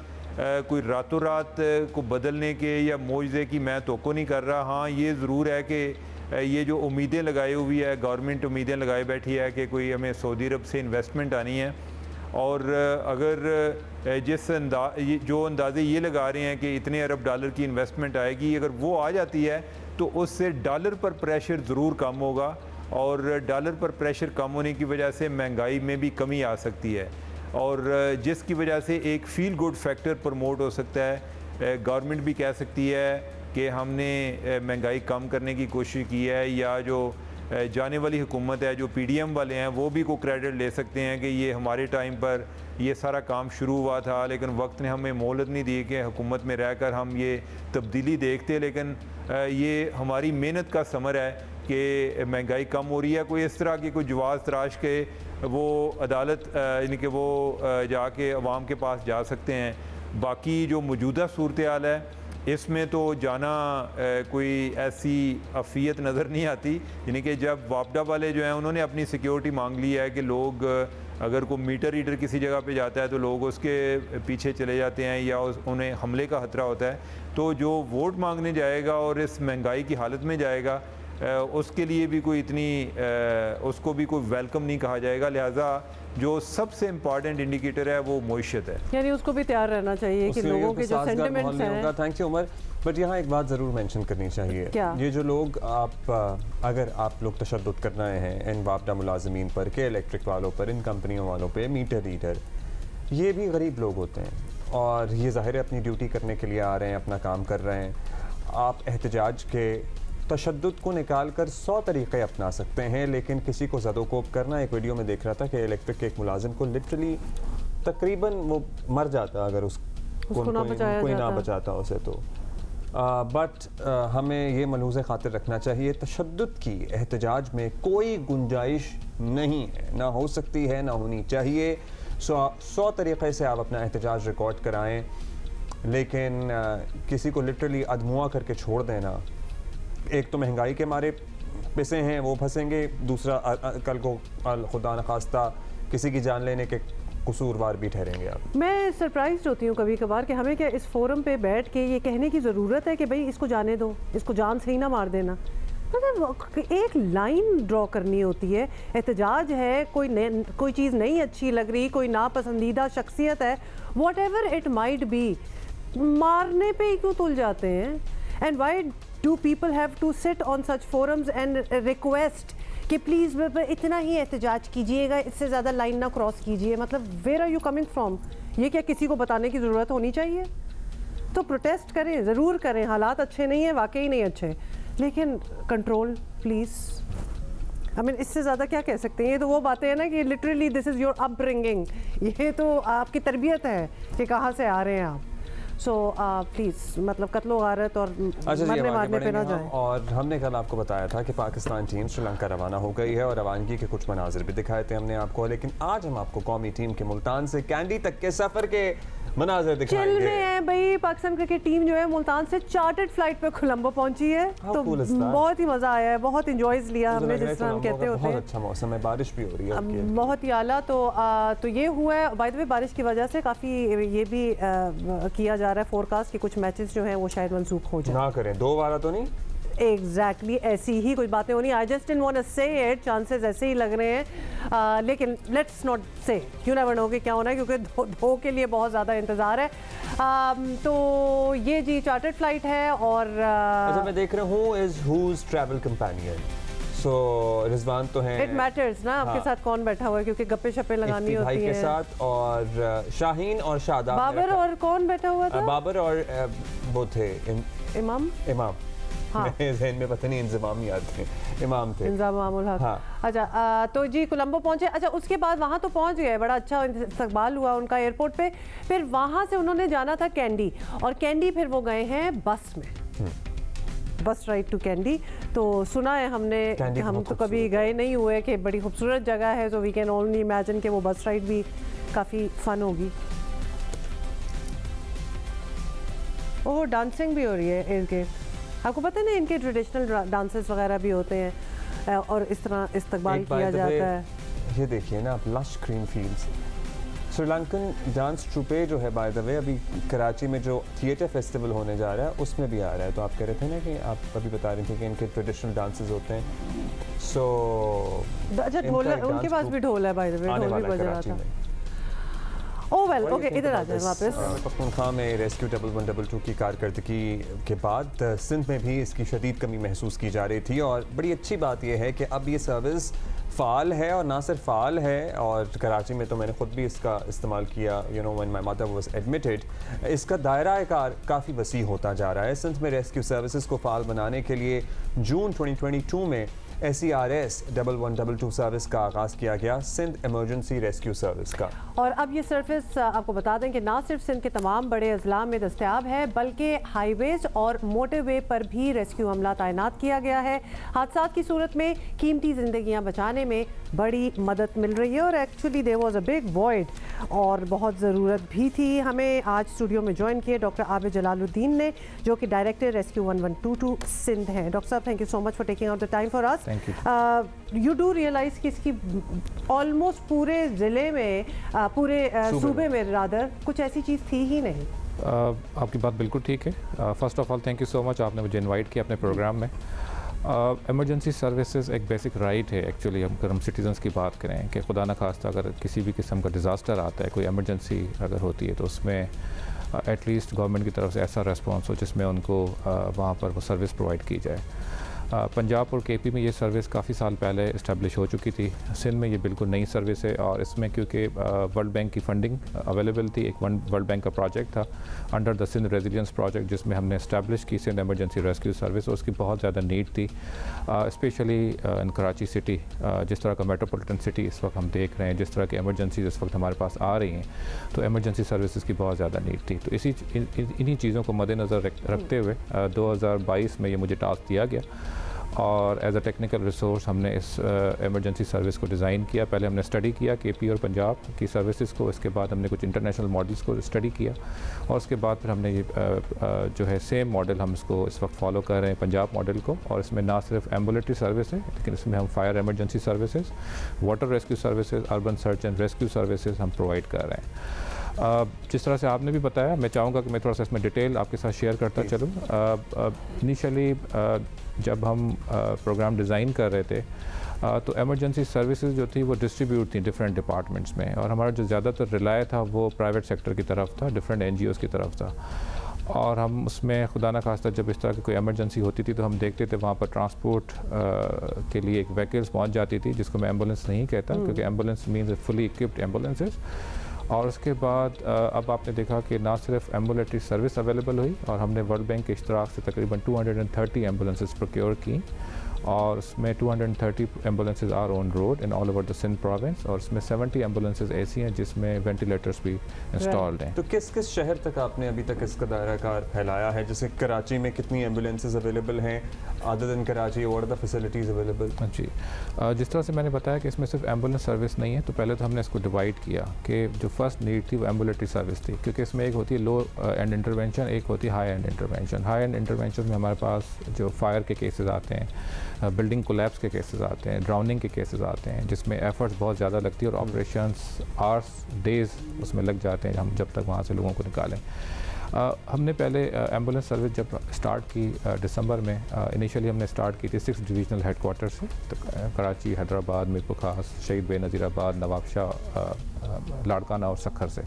कोई रातों रात को बदलने के या मुआवजे की मैं तवक्को नहीं कर रहा। हाँ, ये ज़रूर है कि ये जो उम्मीदें लगाई हुई है गवर्नमेंट, उम्मीदें लगाई बैठी है कि कोई हमें सऊदी अरब से इन्वेस्टमेंट आनी है, और अगर जिस जो अंदाजे ये लगा रहे हैं कि इतने अरब डॉलर की इन्वेस्टमेंट आएगी, अगर वो आ जाती है तो उससे डॉलर पर प्रेशर ज़रूर कम होगा, और डॉलर पर प्रेशर कम होने की वजह से महंगाई में भी कमी आ सकती है, और जिसकी वजह से एक फील गुड फैक्टर प्रमोट हो सकता है। गवर्नमेंट भी कह सकती है कि हमने महंगाई कम करने की कोशिश की है, या जो जाने वाली हुकूमत है, जो PDM वाले हैं, वो भी को क्रेडिट ले सकते हैं कि ये हमारे टाइम पर ये सारा काम शुरू हुआ था, लेकिन वक्त ने हमें मोहलत नहीं दी कि हुकूमत में रहकर हम ये तब्दीली देखते। लेकिन ये हमारी मेहनत का समर है कि महंगाई कम हो रही है। कोई इस तरह की कोई जवाज़ तराश के वो अदालत यानी कि वो जाके अवाम के पास जा सकते हैं। बाकी जो मौजूदा सूरत हाल है इसमें तो जाना कोई ऐसी अफियत नज़र नहीं आती। यानी कि जब वापडा वाले जो हैं उन्होंने अपनी सिक्योरिटी मांग ली है कि लोग अगर कोई मीटर रीडर किसी जगह पे जाता है तो लोग उसके पीछे चले जाते हैं या उन्हें हमले का ख़तरा होता है, तो जो वोट मांगने जाएगा और इस महंगाई की हालत में जाएगा उसके लिए भी कोई इतनी उसको भी कोई वेलकम नहीं कहा जाएगा। लिहाजा जो सबसे इम्पॉर्टेंट इंडिकेटर है वो मईशत है, यानी उसको भी तैयार रहना चाहिए कि लोगों के जो सेंटिमेंट्स हैं। थैंक यू उमर, बट यहाँ एक बात ज़रूर मेंशन करनी चाहिए। क्या? ये जो लोग अगर आप लोग तशद्दुद कर रहे हैं इन वापडा मुलाजमीन पर, के इलेक्ट्रिक वालों पर, इन कंपनियों वालों पर, मीटर रीडर, ये भी गरीब लोग होते हैं और ये ज़ाहिर है अपनी ड्यूटी करने के लिए आ रहे हैं, अपना काम कर रहे हैं। आप एहतजाज के तशद्दुद को निकाल कर 100 तरीक़े अपना सकते हैं, लेकिन किसी को ज़दोकोब करना, एक वीडियो में देख रहा था कि इलेक्ट्रिक के एक मुलाजिम को लिटरली तकरीबन वो मर जाता अगर कोई ना बचाता उसे तो। बट हमें ये मलूज़ खातिर रखना चाहिए, तशद्दुद की एहतजाज में कोई गुंजाइश नहीं है, ना हो सकती है, ना होनी चाहिए। 100 तरीक़े से आप अपना एहतजाज रिकॉर्ड कराएँ, लेकिन किसी को लिटरली अधमुआ करके छोड़ देना, एक तो महंगाई के मारे पैसे हैं वो फंसेंगे, दूसरा कल को खुदा न खास्ता किसी की जान लेने के कसूरवार भी ठहरेंगे आप। मैं सरप्राइज होती हूँ कभी कभार कि हमें क्या इस फोरम पे बैठ के ये कहने की ज़रूरत है कि भाई इसको जाने दो, इसको जान से ही ना मार देना। मतलब एक लाइन ड्रॉ करनी होती है। एहतजाज है, कोई चीज़ नहीं अच्छी लग रही, कोई नापसंदीदा शख्सियत है, whatever it might be, मारने पे ही क्यों तुल जाते हैं? And why do people have to sit on such forums and request कि प्लीज़ इतना ही एहतजाज कीजिएगा, इससे ज़्यादा लाइन ना क्रॉस कीजिए? मतलब where are you coming from? ये क्या किसी को बताने की ज़रूरत होनी चाहिए? तो प्रोटेस्ट करें, ज़रूर करें, हालात अच्छे नहीं हैं, वाकई नहीं अच्छे, लेकिन कंट्रोल प्लीज़। आई मीन इससे ज़्यादा क्या कह सकते हैं? ये तो वो बातें हैं ना कि literally this is your upbringing, ये तो आपकी तरबियत है कि कहाँ से आ रहे हैं आप। सो प्लीज़ मतलब कत्लो गारत और मरने मारने पे ना जाए। और हमने कल आपको बताया था कि पाकिस्तान टीम श्रीलंका रवाना हो गई है और रवानगी के कुछ मनाजिर भी दिखाए थे हमने आपको, लेकिन आज हम आपको कौमी टीम के मुल्तान से कैंडी तक के सफ़र के मनाजिर दिखाएंगे। चिल में है भाई, पाकिस्तान क्रिकेट टीम जो है मुल्तान से चार्टर्ड फ्लाइट पे कोलंबो पहुंची है, तो बहुत ही मज़ा आया है, बहुत इंजॉयज लिया हमने, जिस तरह हम कहते होते हैं। बहुत अच्छा मौसम है, बारिश भी हो रही है, बहुत ही आला। तो ये हुआ है, बाय द वे बारिश की वजह से काफ़ी ये भी किया जा रहा है फोरकास्ट कि कुछ मैचेस जो हैं वो शायद मनसूख हो जाए। ना करें, 2 बार तो नहीं, एग्जैक्टली ऐसी ही कुछ बातें होनी। I just didn't want to say it, chances ऐसे ही लग रहे हैं, लेकिन let's not say, you never know कि क्या होना है, क्योंकि दो के लिए बहुत ज़्यादा इंतज़ार है। तो ये जी चार्टर्ड फ्लाइट है। और अच्छा मैं देख रहा हूँ इज हुज ट्रैवल कंपेनियन, सो रिजवान तो है, इट मैटर्स ना आपके साथ कौन बैठा हुआ है, क्योंकि गप्पे शप्पे लगानी होती है के साथ। और शाहीन और शादाब, बाबर और कौन बैठा हुआ था? बाबर और वो थे इमाम हाँ। ज़हन में पता नहीं, इंज़माम याद थे, इमाम थे, इंज़मामुल हक। हाँ। अच्छा तो जी कोलंबो पहुंचे। अच्छा उसके बाद वहाँ तो पहुंच गए, बड़ा अच्छा इस्तकबाल हुआ उनका एयरपोर्ट पे। फिर वहाँ से उन्होंने जाना था कैंडी, और कैंडी फिर वो गए हैं बस में, बस राइड टू कैंडी। तो सुना है हमने कि हम तो कभी गए नहीं हुए कि बड़ी खूबसूरत जगह है, तो वी कैन ओनली इमेजिन कि वो बस राइड भी काफ़ी फ़न होगी। ओह, डांसिंग भी हो रही है इनके, आपको पता है ना इनके ट्रेडिशनल डांसेस वगैरह भी होते हैं और इस तरह इस्तकबाल किया जाता है। ये देखिए ना आप, lush green fields. Sri Lankan dance troupe जो है बाय द वे अभी कराची में जो थिएटर फेस्टिवल होने जा रहा है उसमें भी आ रहा है। तो आप कह रहे थे ना कि आप अभी बता रही थी कि इनके ट्रेडिशनल डांसेस होते हैं। सो अच्छा, ढोल उनके पास भी ढोल है बाय द वे, ढोल भी बज रहा था। ओह वेल, ओके, इधर आ जाए वापस। पख्तूनख्वा में रेस्क्यू 1112 की कारकर्दगी के बाद सिंध में भी इसकी शदीद कमी महसूस की जा रही थी और बड़ी अच्छी बात यह है कि अब ये सर्विस फ़ाल है और ना सिर्फ फ़ाल है, और कराची में तो मैंने ख़ुद भी इसका इस्तेमाल किया, you know when my mother was admitted. इसका दायरा कार काफ़ी वसी होता जा रहा है। सिंध में रेस्क्यू सर्विसेज को फ़ाल बनाने के लिए जून 2022 में SERS 1112 सर्विस का आगाज़ किया गया, सिंध इमरजेंसी रेस्क्यू सर्विस का। और अब ये सर्विस आपको बता दें कि ना सिर्फ सिंध के तमाम बड़े अजला में दस्तयाब है बल्कि हाईवेज और मोटरवे पर भी रेस्क्यू अमला तैनात किया गया है। हादसा की सूरत में कीमती जिंदगियां बचाने में बड़ी मदद मिल रही है और actually there was a big void और बहुत ज़रूरत भी थी। हमें आज स्टूडियो में ज्वाइन किए डॉक्टर आबिद जलालुद्दीन ने, जो कि डायरेक्टर रेस्क्यू 1122 सिंध हैं। डॉक्टर साहब, thank you so much for taking out the time for us. You do realise कि इसकी ऑलमोस्ट पूरे ज़िले में, पूरे सूबे में रादर कुछ ऐसी चीज़ थी ही नहीं। आपकी बात बिल्कुल ठीक है। First of all thank you so much, आपने मुझे इनवाइट किया अपने प्रोग्राम में। एमरजेंसी सर्विसेज एक बेसिक राइट है एक्चुअली। अगर हम सिटीजन्स की बात करें कि खुदा न खास्ता अगर किसी भी किस्म का डिज़ास्टर आता है, कोई एमरजेंसी अगर होती है, तो उसमें एटलीस्ट गवर्नमेंट की तरफ से ऐसा रेस्पॉन्स हो जिसमें उनको वहाँ पर वो सर्विस प्रोवाइड की जाए। पंजाब और KP में ये सर्विस काफ़ी साल पहले इस्टेब्लिश हो चुकी थी। सिंध में ये बिल्कुल नई सर्विस है और इसमें क्योंकि वर्ल्ड बैंक की फंडिंग अवेलेबल थी, एक वर्ल्ड बैंक का प्रोजेक्ट था under the Sindh resilience project, जिसमें हमने इस्टेब्लिश की सिंध एमरजेंसी रेस्क्यू सर्विस। और उसकी बहुत ज़्यादा नीड थी, स्पेशली इन कराची सिटी। जिस तरह का मेट्रोपॉलिटन सिटी इस वक्त हम देख रहे हैं, जिस तरह की एमरजेंसी इस वक्त हमारे पास आ रही हैं, तो एमरजेंसी सर्विसेज की बहुत ज़्यादा नीड थी। तो इन्हीं चीज़ों को मद्देनज़र रखते हुए 2022 में ये मुझे टास्क दिया गया और एज अ टेक्निकल रिसोर्स हमने इस एमरजेंसी सर्विस को डिज़ाइन किया। पहले हमने स्टडी किया KP और पंजाब की सर्विसेज को, इसके बाद हमने कुछ इंटरनेशनल मॉडल्स को स्टडी किया और उसके बाद फिर हमने ये जो है सेम मॉडल हम इसको इस वक्त फॉलो कर रहे हैं, पंजाब मॉडल को। और इसमें ना सिर्फ एम्बुलेटरी सर्विस है, लेकिन इसमें हम fire emergency services, water rescue services, urban search and rescue services हम प्रोवाइड कर रहे हैं। जिस तरह से आपने भी बताया, मैं चाहूँगा कि मैं थोड़ा सा इसमें डिटेल आपके साथ शेयर करता चलूँ। इनिशियली जब हम प्रोग्राम डिज़ाइन कर रहे थे तो एमरजेंसी सर्विसेज जो थी वो डिस्ट्रीब्यूट थी डिफरेंट डिपार्टमेंट्स में, और हमारा जो ज़्यादातर रिलाय था वो प्राइवेट सेक्टर की तरफ था, डिफरेंट NGOs की तरफ था। और हम उसमें खुदा न खास्ता जब इस तरह की कोई एमरजेंसी होती थी तो हम देखते थे वहाँ पर ट्रांसपोर्ट के लिए एक व्हीकल्स पहुँच जाती थी, जिसको मैं एम्बुलेंस नहीं कहता क्योंकि ambulance means fully equipped ambulances. और उसके बाद अब आपने देखा कि ना सिर्फ एम्बुलेटरी सर्विस अवेलेबल हुई और हमने वर्ल्ड बैंक के इश्तराक से तकरीबन 230 एम्बुलेंसेज प्रोक्योर की, और उसमें 230 ambulances are on road in all over the Sindh province, और उसमें 70 एम्बुलेंसेज ऐसी हैं जिसमें वेंटिलेटर्स भी इंस्टॉल्ड हैं। तो किस किस शहर तक आपने अभी तक इसका दायरा कार फैलाया है? जैसे कराची में कितनी एम्बुलेंसेज अवेलेबल हैं अदर देन कराची, और द फैसिलिटीज़ अवेलेबल? जी, जिस तरह से मैंने बताया कि इसमें सिर्फ एम्बुलेंस सर्विस नहीं है, तो पहले तो हमने इसको डिवाइड किया कि जो फर्स्ट नीड थी वो एम्बुलेटरी सर्विस थी, क्योंकि इसमें एक होती है लो एंड इंटरवेंशन, एक होती है high and intervention. High and intervention में हमारे पास जो फायर के केसेस आते हैं, बिल्डिंग कोलैप्स के केसेस आते हैं, ड्राउनिंग के केसेस आते हैं, जिसमें एफर्ट्स बहुत ज़्यादा लगती है और ऑपरेशंस आवर्स डेज़ उसमें लग जाते हैं हम जब तक वहाँ से लोगों को निकालें। हमने पहले एम्बुलेंस सर्विस जब स्टार्ट की दिसंबर में, इनिशियली हमने स्टार्ट की थी 6 डिविजनल हेडक्वार्टर से, तो कराची, हैदराबाद, मीरपुर खास, शहीद बेनज़ीराबाद, नवाबशाह, लाड़काना और सखर से।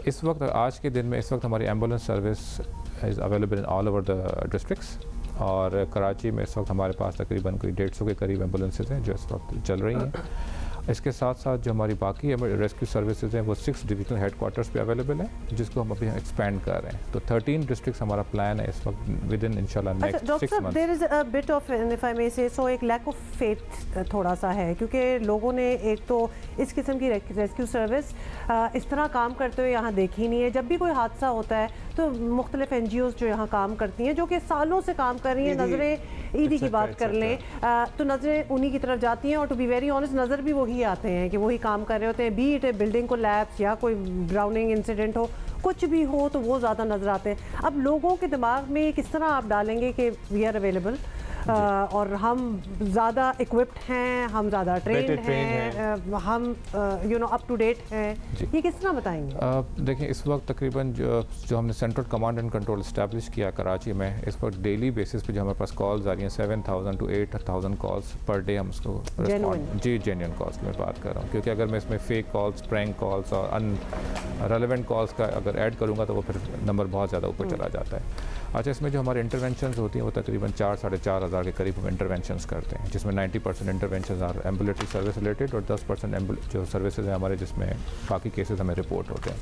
इस वक्त आज के दिन में इस वक्त हमारी ambulance service is available in all over the districts, और कराची में इस वक्त हमारे पास तकरीबन कोई 150 के करीब एम्बुलेंसेज हैं जो इस वक्त चल रही हैं। इसके साथ साथ जो हमारी बाकी रेस्क्यू सर्विसेज हैं वो 6 डिविजनल हेडक्वार्टर्स पे अवेलेबल हैं, जिसको हम अभी एक्सपेंड कर रहे हैं। तो 13 डिस्ट्रिक्ट्स हमारा प्लान है इस वक्त विद इन इंशाल्लाह next 6 months. There is a bit of, if I may say so, एक लैक ऑफ फेथ थोड़ा सा है, क्योंकि लोगों ने एक तो इस किस्म की रेस्क्यू सर्विस इस तरह काम करते हुए यहाँ देखी नहीं है। जब भी कोई हादसा होता है तो मुख्तलिफ NGOs जो यहाँ काम करती हैं, जो कि सालों से काम कर रही हैं, नज़रें ईदी की बात कर लें तो नज़रें उन्हीं की तरफ जाती हैं, और टू बी वेरी ऑनेस्ट नज़र भी वही ही आते हैं कि वही काम कर रहे होते हैं, बी इट बिल्डिंग कोलैप्स या कोई ड्राउनिंग इंसिडेंट हो, कुछ भी हो तो वो ज़्यादा नज़र आते हैं। अब लोगों के दिमाग में किस तरह आप डालेंगे कि वी आर अवेलेबल और हम ज़्यादा इक्विप्ड हैं, हम ज़्यादा ट्रेंड हैं, हम you know up to date हैं, ये किस तरह बताएंगे? देखिए, इस वक्त तकरीबन जो हमने central command and control establish किया कराची में, इस वक्त डेली बेसिस पे जो हमारे पास कॉल्स आ रही हैं 7,000 to 8,000 कॉल्स पर डे हम उसको रिस्पॉन्ड, जी जेन्युइन कॉल्स की मैं बात कर रहा हूँ, क्योंकि अगर मैं इसमें फेक कॉल्स, प्रैंक कॉल्स और अनरेलेवेंट कॉल्स का अगर ऐड करूँगा तो वो फिर नंबर बहुत ज़्यादा ऊपर चला जाता है। अच्छा, इसमें जो हमारे इंटरवेंशंस होती हैं वो तकरीबन 4-4.5 हज़ार के करीब हम इंटरवेंशंस करते हैं, जिसमें 90% interventions are ambulatory service related और 10% जो सर्विसेज हैं हमारे जिसमें बाकी केसेस हमें रिपोर्ट होते हैं।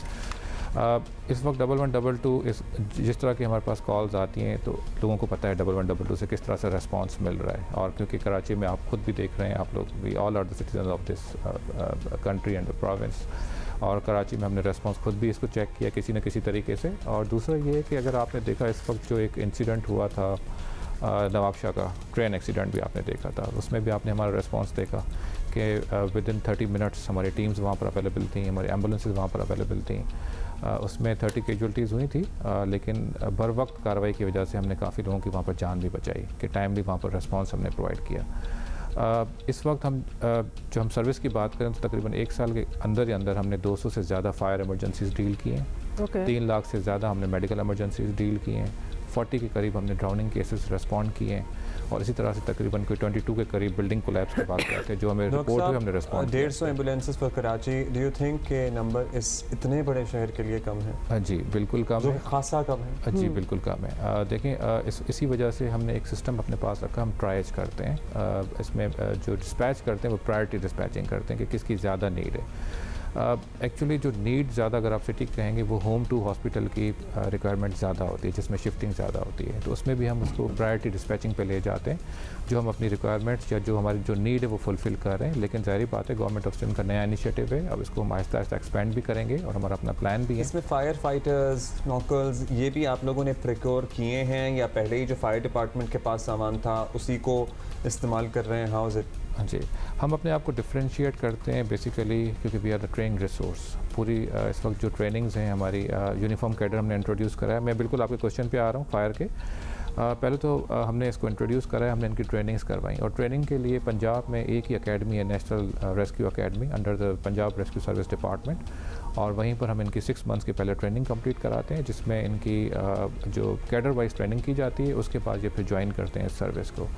इस वक्त 1122 जिस तरह की हमारे पास कॉल्स आती हैं तो लोगों को पता है 1122 से किस तरह से रेस्पॉन्स मिल रहा है, और क्योंकि कराची में आप खुद भी देख रहे हैं, आप लोग, we all are the citizen of this country and the province, और कराची में हमने रेस्पॉन्स खुद भी इसको चेक किया किसी न किसी तरीके से। और दूसरा ये है कि अगर आपने देखा इस वक्त जो एक इंसिडेंट हुआ था नवाबशाह का ट्रेन एक्सीडेंट भी आपने देखा था, उसमें भी आपने हमारा रेस्पॉन्स देखा कि विद इन 30 मिनट्स हमारी टीम्स वहाँ पर अवेलेबल थी, हमारी एम्बुलेंसेज वहाँ पर अवेलेबल थी। उसमें 30 कैजुअल्टीज़ हुई थी, लेकिन बर वक्त कार्रवाई की वजह से हमने काफ़ी लोगों की वहाँ पर जान भी बचाई कि टाइमली वहाँ पर रेस्पॉन्स हमने प्रोवाइड किया। इस वक्त हम जो हम सर्विस की बात करें तो तकरीबन 1 साल के अंदर ही अंदर हमने 200 से ज़्यादा फायर एमरजेंसीज डील किए हैं, 3 लाख से ज़्यादा हमने मेडिकल एमरजेंसीज डील किए हैं, 40 के करीब हमने ड्राउनिंग केसेस रेस्पॉन्ड किए हैं, और इसी तरह से तकरीबन कोई 22 के करीब बिल्डिंग कोलैप्स के बाद करते हैं जो हमें रिपोर्ट हुई हमने respond 150 ambulances for Karachi, do you think के नंबर इस इतने बड़े शहर के लिए कम है? जी बिल्कुल कम है, खासा कम है। जी बिल्कुल कम है। देखें, इसी वजह से हमने एक सिस्टम अपने पास रखा, हम ट्रायज करते हैं, इसमें जो डिस्पैच करते हैं वो प्रायोरिटी डिस्पैचिंग करते हैं कि किसकी ज़्यादा नीड है। एक्चुअली जो नीड ज़्यादा अगर आप सिटी कहेंगे वो होम टू हॉस्पिटल की रिक्वायरमेंट ज़्यादा होती है, जिसमें शिफ्टिंग ज़्यादा होती है, तो उसमें भी हम उसको प्रायोरिटी डिस्पैचिंग पे ले जाते हैं, जो हम अपनी रिक्वायरमेंट्स या जो हमारी जो नीड है वो फुलफ़िल कर रहे हैं। लेकिन ज़ाहिर बात है गवर्नमेंट ऑफ सिंध का नया इनिशिएटिव है, अब इसको हम आहिस्ता आहिस्ता एक्सपेंड भी करेंगे और हमारा अपना प्लान भी है। इसमें फायर फाइटर्स, नॉकल्स, ये भी आप लोगों ने प्रिक्योर किए हैं या पहले ही जो फायर डिपार्टमेंट के पास सामान था उसी को इस्तेमाल कर रहे हैं? How is it? हाँ जी, हम अपने आप को डिफ्रेंशिएट करते हैं बेसिकली क्योंकि we are the training resource. पूरी इस वक्त जो ट्रेनिंग्स हैं हमारी यूनिफॉर्म कैडर हमने इंट्रोड्यूस करा है। मैं बिल्कुल आपके क्वेश्चन पे आ रहा हूँ फायर के। पहले तो हमने इसको इंट्रोड्यूस करा है, हमने इनकी ट्रेनिंग्स करवाई, और ट्रेनिंग के लिए पंजाब में एक ही अकेडमी है, national rescue academy under the Punjab rescue service department, और वहीं पर हम इनकी 6 मंथ्स की पहले ट्रेनिंग कंप्लीट कराते हैं, जिसमें इनकी जो कैडर वाइज ट्रेनिंग की जाती है, उसके बाद ये फिर ज्वाइन करते हैं इस सर्विस को।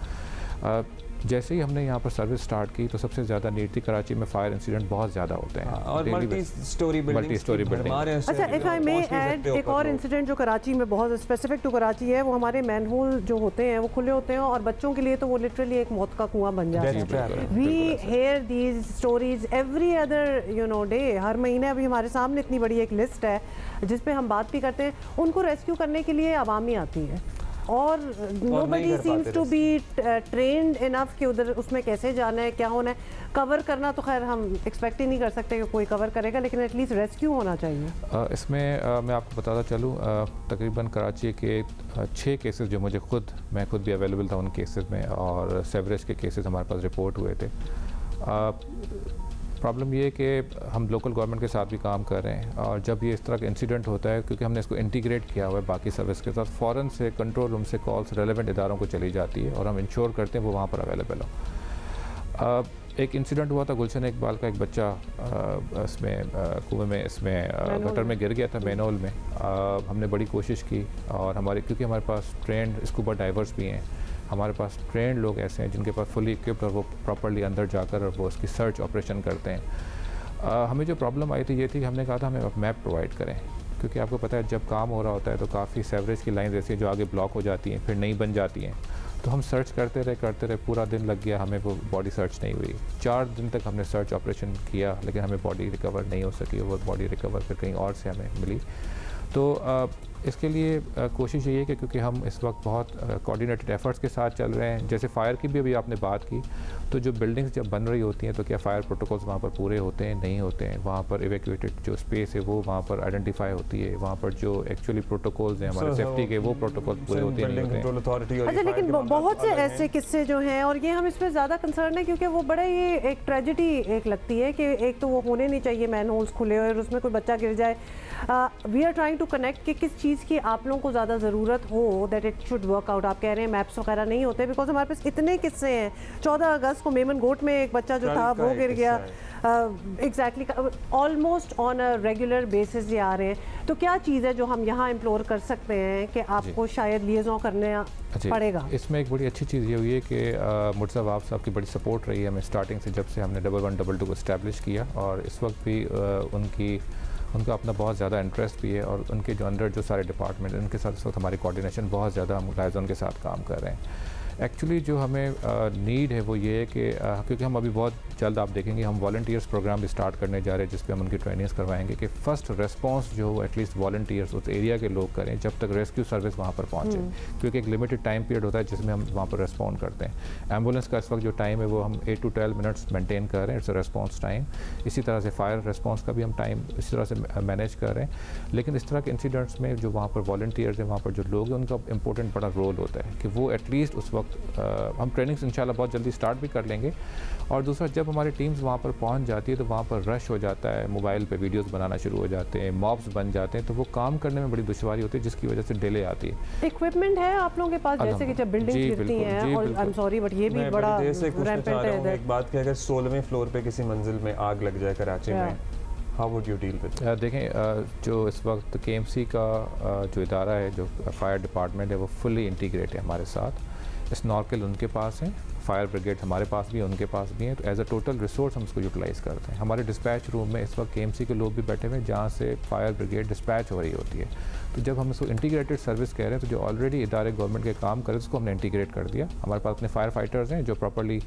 जैसे ही हमने यहाँ पर सर्विस स्टार्ट की तो सबसे ज़्यादा नीड थी, कराची में फायर इंसिडेंट बहुत ज़्यादा होते हैं और मल्टी स्टोरी बिल्डिंग। अच्छा, इफ़ आई मे ऐड, एक और इंसिडेंट जो कराची में बहुत स्पेसिफिक टू कराची है, वो हमारे मैनहोल जो होते हैं वो खुले होते हैं, और बच्चों के लिए तो वो लिटरली एक मौत का कुआं बन जाता है। We hear these stories every other day, हर महीने अभी हमारे सामने इतनी बड़ी एक लिस्ट है जिस पे हम बात भी करते हैं। उनको रेस्क्यू करने के लिए आवामी आती है और nobody seems to be trained enough कि उधर उसमें कैसे जाना है, क्या होना है। कवर करना तो खैर हम एक्सपेक्ट ही नहीं कर सकते कि कोई कवर करेगा, लेकिन एटलीस्ट रेस्क्यू होना चाहिए। इसमें मैं आपको बताता चलूँ, तकरीबन कराची के 6 केसेस जो मैं खुद भी अवेलेबल था उन केसेस में, और सेवरेज के केसेस हमारे पास रिपोर्ट हुए थे। प्रॉब्लम ये है कि हम लोकल गवर्नमेंट के साथ भी काम कर रहे हैं, और जब ये इस तरह का इंसिडेंट होता है, क्योंकि हमने इसको इंटीग्रेट किया हुआ है बाकी सर्विस के साथ, फ़ौरन से कंट्रोल रूम से कॉल्स रेलेवेंट इदारों को चली जाती है और हम इंश्योर करते हैं वो वहाँ पर अवेलेबल हो। एक इंसिडेंट हुआ था गुलशन इकबाल का, एक बच्चा इसमें कुएं में इसमें गटर में गिर गया था मैनहोल में। हमने बड़ी कोशिश की, और क्योंकि हमारे पास ट्रेंड स्कूबा डाइवर्स भी हैं, हमारे पास ट्रेंड लोग ऐसे हैं जिनके पास फुली इक्विप्ड और वो प्रॉपर्ली अंदर जाकर और वो उसकी सर्च ऑपरेशन करते हैं। हमें जो प्रॉब्लम आई थी ये थी कि हमने कहा था हमें मैप प्रोवाइड करें, क्योंकि आपको पता है जब काम हो रहा होता है तो काफ़ी सेवरेज की लाइन ऐसी है जो आगे ब्लॉक हो जाती हैं, फिर नई बन जाती हैं। तो हम सर्च करते रहे, पूरा दिन लग गया, हमें वो बॉडी सर्च नहीं हुई। 4 दिन तक हमने सर्च ऑपरेशन किया, लेकिन हमें बॉडी रिकवर नहीं हो सकी। वो बॉडी रिकवर फिर कहीं और से हमें मिली। तो इसके लिए कोशिश यही है कि क्योंकि हम इस वक्त बहुत कोऑर्डिनेटेड एफर्ट्स के साथ चल रहे हैं, जैसे फ़ायर की भी अभी आपने बात की, तो जो बिल्डिंग्स जब बन रही होती हैं तो क्या फ़ायर प्रोटोकॉल्स वहाँ पर पूरे होते हैं, नहीं होते हैं, वहाँ पर इवैक्यूएटेड जो स्पेस है वो वहाँ पर आइडेंटिफाई होती है, वहाँ पर जो एक्चुअली प्रोटोकॉल्स हैं हमारे सेफ्टी के वो प्रोटोकॉल पूरे होते हैं, नहीं होते हैं। अच्छा, लेकिन बहुत से ऐसे किस्से जो हैं, और ये हम इसमें ज़्यादा कंसर्न है क्योंकि वो बड़ा ही एक ट्रेजेडी एक लगती है कि एक तो वो होने नहीं चाहिए मैन होल्स खुले और उसमें कोई बच्चा गिर जाए। We are trying to connect कि किस चीज़ की आप लोगों को ज़्यादा ज़रूरत हो that it should work out. आप कह रहे हैं मैप्स वगैरह नहीं होते, बिकॉज हमारे पास इतने किस्से हैं। 14 अगस्त को मेमन गोट में एक बच्चा जो था वो गिर गया, exactly almost on a regular basis ये आ रहे हैं। तो क्या चीज़ है जो हम यहाँ इम्प्लोर कर सकते हैं कि आपको शायद लिएज़ों करने पड़ेगा? इसमें एक बड़ी अच्छी चीज़ ये हुई है कि मुर्तज़ा वहाब साहब की बड़ी सपोर्ट रही है हमें स्टार्टिंग से, जब से हमने 1122 को इस्टेब्लिश किया, और इस वक्त भी उनका अपना बहुत ज़्यादा इंटरेस्ट भी है, और उनके जो अंडर जो सारे डिपार्टमेंट उनके साथ इस वक्त हमारी कोऑर्डिनेशन बहुत ज़्यादा, हम लाइजन के साथ काम कर रहे हैं। एक्चुअली जो हमें नीड है वो ये है कि क्योंकि हम अभी बहुत जल्द आप देखेंगे हम वॉलंटियर्स प्रोग्राम भी स्टार्ट करने जा रहे हैं, जिस पे हम उनकी ट्रेनिंग्स करवाएंगे कि फ़र्स्ट रिस्पांस जो एटलीस्ट वॉलंटियर्स उस एरिया के लोग करें जब तक रेस्क्यू सर्विस वहाँ पर पहुँचे, क्योंकि एक लिमिटेड टाइम पीरियड होता है जिसमें हम वहाँ पर रिस्पॉन्ड करते हैं। एम्बुलेंस का इस वक्त जो टाइम है वो हम 8 to 12 मिनट्स मेंटेन कर रहे हैं, इट्स अ रिस्पॉन्स टाइम। इसी तरह से फायर रिस्पॉन्स का भी हम टाइम इसी तरह से मैनेज कर रहे हैं। लेकिन इस तरह के इंसिडेंट्स में जो वहाँ पर वॉलंटियर्स हैं, वहाँ पर जो लोग हैं, उनका इंपॉर्टेंट बड़ा रोल होता है कि वो एटलीस्ट उस वक्त हम ट्रेनिंग्स इंशाल्लाह बहुत जल्दी स्टार्ट भी कर लेंगे। और दूसरा, जब हमारी टीम्स वहाँ पर पहुँच जाती है तो वहाँ पर रश हो जाता है, मोबाइल पे वीडियोस बनाना शुरू हो जाते हैं, मॉब्स बन जाते हैं, तो वो काम करने में बड़ी दुश्वारी होती है, जिसकी वजह से डिले आती है। इक्विपमेंट है आप लोगों के पास, जैसे कि जब बिल्डिंग्स गिरती हैं, और आई एम सॉरी बट ये भी बड़ा रैम्पेंट है एक बात कि अगर 16वें फ्लोर पे किसी मंजिल में आग लग जाए कराची में, how would you deal with? देखें, जो इस वक्त KMC का जो इदारा है, जो फायर डिपार्टमेंट है, वो फुली इंटीग्रेट है हमारे साथ। स्नॉर्कल उनके पास है, फायर ब्रिगेड हमारे पास भी है, उनके पास भी है, तो एज अ टोटल रिसोर्स हम उसको यूटिलाइज़ करते हैं। हमारे डिस्पैच रूम में इस वक्त KMC के लोग भी बैठे हुए हैं जहाँ से फायर ब्रिगेड डिस्पैच हो रही होती है। तो जब हम इसको इंटीग्रेटेड सर्विस कह रहे हैं, तो जो ऑलरेडी इदारे गवर्नमेंट के काम करें उसको हमने इंटीग्रेट कर दिया। हमारे पास अपने फायर फाइटर्स हैं जो प्रॉपर्ली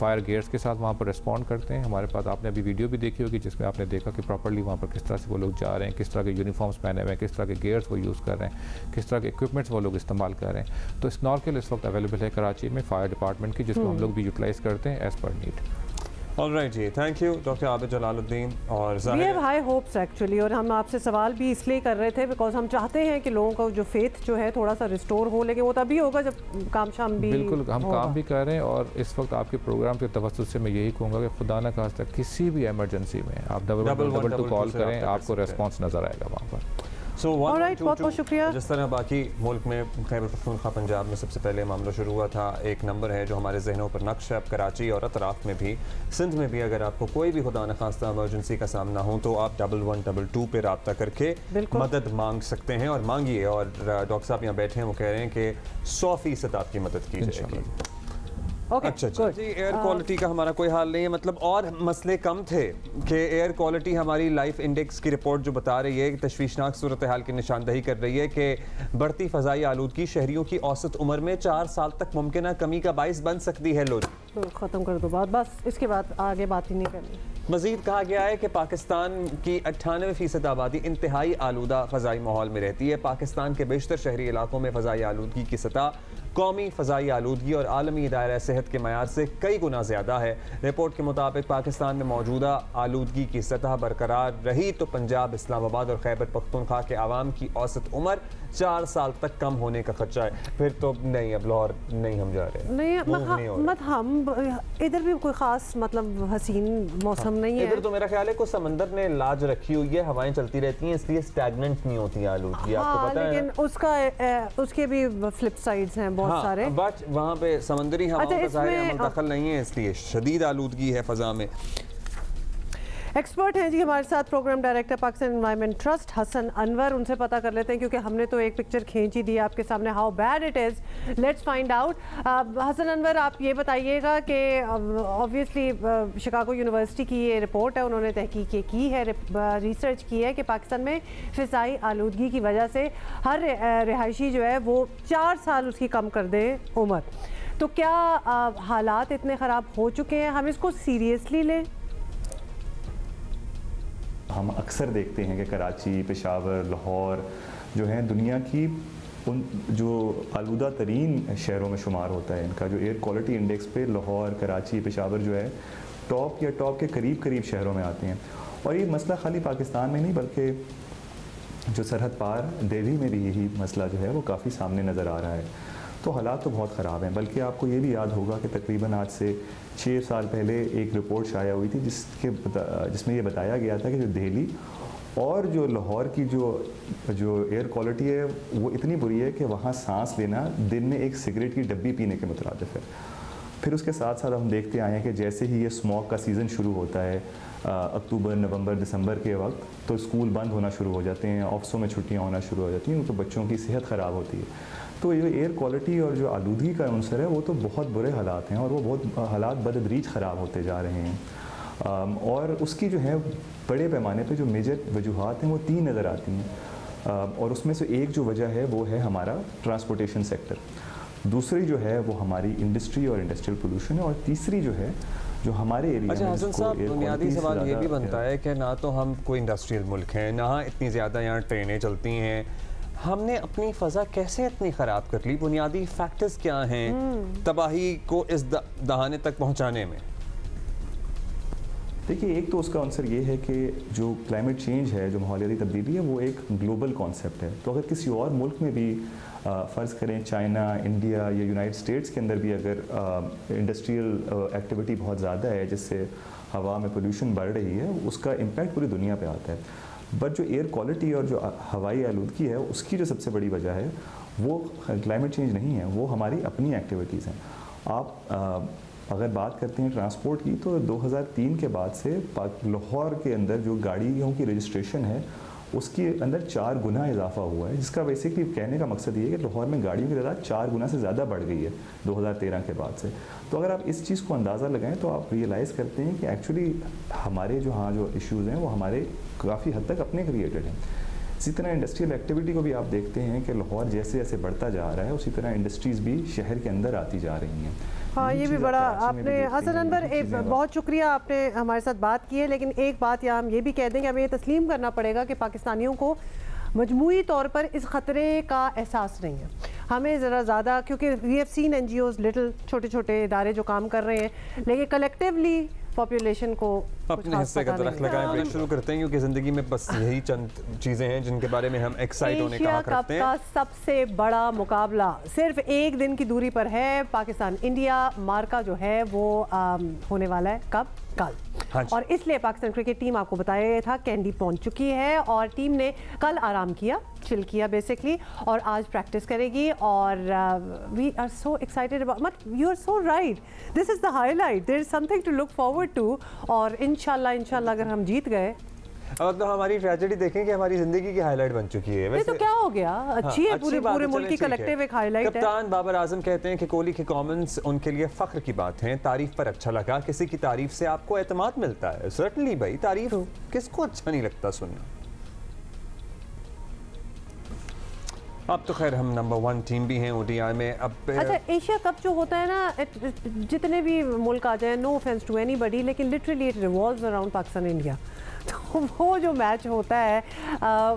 फायर गेयर्स के साथ वहाँ पर रिस्पॉन्ड करते हैं। हमारे पास आपने अभी वीडियो भी देखी होगी जिसमें आपने देखा कि प्रॉपर्ली वहाँ पर किस तरह से वो लोग जा रहे हैं, किस तरह के यूनिफॉर्म्स पहने हुए हैं, किस तरह के गेयर्स वो यूज़ कर रहे हैं, किस तरह के इक्विपमेंट्स वो लोग इस्तेमाल कर रहे हैं। तो स्नॉर्कल इस वक्त अवेलेबल है कराची में फायर डिपार्टमेंट की, जिसको हम लोग भी यूटिलाइज़ करते हैं as per need. Alright ji, thank you doctor Abid Jalaluddin. और we have high hopes actually, और हम आपसे सवाल भी इसलिए कर रहे थे बिकॉज हम चाहते हैं कि लोगों का जो फेथ जो है थोड़ा सा रिस्टोर हो, लेकिन वो तभी होगा जब काम शाम भी बिल्कुल हम काम भी कर रहे हैं। और इस वक्त आपके प्रोग्राम के तवज्जुह से मैं यही कहूँगा कि खुदा न खास्ता किसी भी इमरजेंसी में आप 1122 कॉल करें, आपको रेस्पॉन्स नज़र आएगा वहाँ पर। बहुत शुक्रिया। जिस तरह बाकी मुल्क में खैबर पख्तूनख्वा पंजाब में सबसे पहले मामला शुरू हुआ था, एक नंबर है जो हमारे जहनों पर नक्श है। अब कराची और अतराफ में भी, सिंध में भी अगर आपको कोई भी खुदा न खास्ता इमरजेंसी का सामना हो तो आप 1122 पे रब्ता करके मदद मांग सकते हैं, और मांगिए। और डॉक्टर साहब यहाँ बैठे हैं, वो कह रहे हैं कि 100% आपकी मदद की जाएगी। अच्छा जी, एयर क्वालिटी का हमारा कोई हाल नहीं है, मतलब और मसले कम थे कि एयर क्वालिटी हमारी लाइफ इंडेक्स की रिपोर्ट जो बता रही है कि तशवीशनाक सूरत हाल की निशानदही कर रही है कि बढ़ती फ़ज़ाई आलूदगी शहरियों की औसत उम्र में 4 साल तक मुमकिन कमी का बाइस बन सकती है। लोग ख़त्म कर दो बात, बस इसके बाद आगे बात ही नहीं करनी। मज़ीद कहा गया है कि पाकिस्तान की 98% आबादी इंतहाई आलूदा फ़ज़ाई माहौल में रहती है। पाकिस्तान के बेशतर शहरी इलाकों में फ़ज़ाई आलूदगी की सतह कौमी फ़ज़ाई आलूदगी और आलमी दायरा सेहत के मयार से कई गुना ज़्यादा है। रिपोर्ट के मुताबिक पाकिस्तान में मौजूदा आलूदगी की सतह बरकरार रही तो पंजाब, इस्लामाबाद और खैबर पख्तूनख्वा के आवाम की औसत उम्र 4 साल तक कम होने का खदशा है। फिर तो नहीं, अब लाहौर नहीं हम जा रहे, नहीं हम इधर भी कोई ख़ास मतलब हसीन मौसम नहीं है। इधर तो मेरा ख्याल है को समंदर ने लाज रखी हुई है, हवाएं चलती रहती हैं, इसलिए स्टैग्नेंट नहीं होती आलूदगी। आपको पता है, लेकिन उसके भी फ्लिप साइड्स हैं बहुत सारे, बट वहाँ पे समंदरी हवाओं का ज़ाहिर दखल नहीं है, इसलिए शदीद आलूदगी है फ़ज़ा में। एक्सपर्ट हैं जी हमारे साथ programme director Pakistan environment trust Hasan Anwar, उनसे पता कर लेते हैं क्योंकि हमने तो एक पिक्चर खींच ही दी आपके सामने, how bad it is. Let's find out. Hasan Anwar, आप ये बताइएगा कि ऑब्वियसली शिकागो यूनिवर्सिटी की ये रिपोर्ट है, उन्होंने तहकीक की है, रिसर्च की है कि पाकिस्तान में फ़िज़ाई आलूदगी की वजह से हर रिहायशी जो है वो 4 साल उसकी कम कर दे उम्र। तो क्या हालात इतने ख़राब हो चुके हैं, हम इसको सीरियसली लें? हम अक्सर देखते हैं कि कराची, पेशावर, लाहौर जो हैं दुनिया की उन जो आलूदा तरीन शहरों में शुमार होता है। इनका जो एयर क्वालिटी इंडेक्स पे लाहौर, कराची, पेशावर जो है टॉप या टॉप के करीब करीब शहरों में आते हैं। और ये मसला खाली पाकिस्तान में नहीं बल्कि जो सरहद पार दिल्ली में भी यही मसला जो है वो काफ़ी सामने नज़र आ रहा है। तो हालात तो बहुत ख़राब हैं। बल्कि आपको ये भी याद होगा कि तकरीबन आज से 6 साल पहले एक रिपोर्ट शाया हुई थी जिसमें ये बताया गया था कि जो दिल्ली और जो लाहौर की जो एयर क्वालिटी है वो इतनी बुरी है कि वहाँ सांस लेना दिन में एक सिगरेट की डब्बी पीने के मुतरादिफ है। फिर उसके साथ साथ हम देखते आए हैं कि जैसे ही ये स्मॉग का सीज़न शुरू होता है अक्टूबर, नवंबर, दिसंबर के वक्त, तो स्कूल बंद होना शुरू हो जाते हैं, ऑफिसों में छुट्टियां होना शुरू हो जाती हैं, तो बच्चों की सेहत ख़राब होती है। तो ये एयर क्वालिटी और जो आलूदगी का अंसर है वो तो बहुत बुरे हालात हैं और वो बहुत हालात बदतदरीज ख़राब होते जा रहे हैं। और उसकी जो है बड़े पैमाने पे जो मेजर वजूहात हैं वो 3 नज़र आती हैं। और उसमें से एक जो वजह है वो है हमारा ट्रांसपोर्टेशन सेक्टर, दूसरी जो है वो हमारी इंडस्ट्री और इंडस्ट्रियल पोल्यूशन है, और तीसरी जो है जो हमारे एरिया अच्छा हसन साहब, बुनियादी सवाल ये भी बनता है कि ना तो हम कोई इंडस्ट्रियल मुल्क हैं, ना इतनी ज़्यादा यहाँ ट्रेनें चलती हैं, हमने अपनी फ़ज़ा कैसे इतनी ख़राब कर ली? बुनियादी फैक्टर्स क्या हैं तबाही को इस दहाने तक पहुँचाने में? देखिए, एक तो उसका आंसर ये है कि जो क्लाइमेट चेंज है, जो माहौलियाती तब्दीली है, वो एक ग्लोबल कॉन्सेप्ट है। तो अगर किसी और मुल्क में भी फ़र्ज़ करें चाइना, इंडिया या यूनाइटेड स्टेट्स के अंदर भी अगर इंडस्ट्रियल एक्टिविटी बहुत ज़्यादा है जिससे हवा में पोल्यूशन बढ़ रही है, उसका इम्पैक्ट पूरी दुनिया पे आता है। बट जो एयर क्वालिटी और जो हवाई आलूदगी है उसकी जो सबसे बड़ी वजह है वो क्लाइमेट चेंज नहीं है, वो हमारी अपनी एक्टिविटीज़ हैं। आप अगर बात करते हैं ट्रांसपोर्ट की, तो 2003 के बाद से लाहौर के अंदर जो गाड़ियों की रजिस्ट्रेशन है उसके अंदर 4 गुना इजाफा हुआ है, जिसका बेसिकली कहने का मकसद ये है कि लाहौर में गाड़ियों की तादाद 4 गुना से ज़्यादा बढ़ गई है 2013 के बाद से। तो अगर आप इस चीज़ को अंदाज़ा लगाएं तो आप रियलाइज़ करते हैं कि एक्चुअली हमारे जो इश्यूज़ हैं वो हमारे काफ़ी हद तक अपने क्रिएटेड हैं। इसी तरह इंडस्ट्रियल एक्टिविटी को भी आप देखते हैं कि लाहौर जैसे जैसे बढ़ता जा रहा है उसी तरह इंडस्ट्रीज़ भी शहर के अंदर आती जा रही हैं। हाँ, ये भी बड़ा आपने हसन अनवर बहुत शुक्रिया, आपने हमारे साथ बात की है। लेकिन एक बात यहाँ हम ये भी कह दें कि हमें ये तस्लीम करना पड़ेगा कि पाकिस्तानियों को मजमूई तौर पर इस ख़तरे का एहसास नहीं है। हमें ज़रा ज़्यादा, क्योंकि we have seen NGOs little छोटे छोटे इदारे जो काम कर रहे हैं, लेकिन कलेक्टिवली पॉपुलेशन को अपने हिस्से का दरख्त लगाएं। ब्रेक शुरू करते हैं क्योंकि ज़िंदगी में बस यही चंद चीज़ें हैं जिनके बारे में हम एक्साइट होने का हक रखते हैं। एशिया कप का सबसे बड़ा मुकाबला सिर्फ 1 दिन की दूरी पर है। पाकिस्तान इंडिया मार्का जो है वो होने वाला है कब? कल। हाँ, और इसलिए पाकिस्तान क्रिकेट टीम, आपको बताया गया था, कैंडी पहुंच चुकी है और टीम ने कल आराम किया, चिल किया बेसिकली, और आज प्रैक्टिस करेगी। और we are so excited about, you are so right, this is the highlight, there is something to look forward to. और इंशाल्लाह अगर हम जीत गए अब तो हमारी ट्रेजेडी देखें कि हमारी जिंदगी की हाईलाइट बन चुकी है। वैसे तो क्या हो गया, अच्छी है, पूरे मुल्क की कलेक्टिव एक हाईलाइट है। कप्तान बाबर आजम कहते हैं कि कोहली के कमेंट्स उनके लिए फख्र की बात है, तारीफ पर अच्छा लगा। किसी की तारीफ से आपको एतमाद मिलता है। सर्टनली भाई, तारीफ किसको अच्छा नहीं लगता सुनना। अब तो खैर हम नंबर 1 टीम भी हैं ODI में। अब अच्छा, एशिया कप जो होता है ना, जितने भी मुल्क आ जाए, नो ऑफेंस टू एनीबॉडी, लेकिन literally it revolves around Pakistan India. तो वो जो मैच होता है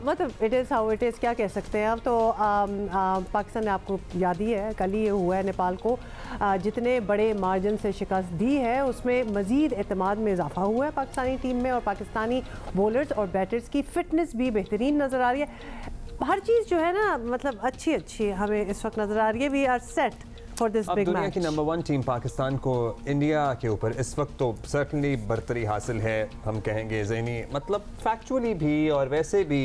मतलब it is how it is, क्या कह सकते हैं आप। तो पाकिस्तान ने, आपको याद ही है, कल ही ये हुआ है, नेपाल को जितने बड़े मार्जिन से शिकस्त दी है उसमें मज़ीद एतमाद में इजाफा हुआ है पाकिस्तानी टीम में। और पाकिस्तानी बॉलर्स और बैटर्स की फ़िटनेस भी बेहतरीन नज़र आ रही है। हर चीज़ जो है ना, मतलब अच्छी हमें इस वक्त नज़र आ रही है। We are set for this big match. दुनिया की नंबर 1 टीम पाकिस्तान को इंडिया के ऊपर इस वक्त तो सर्टनली बरतरी हासिल है। हम कहेंगे ज़हनी, मतलब फैक्चुअली भी और वैसे भी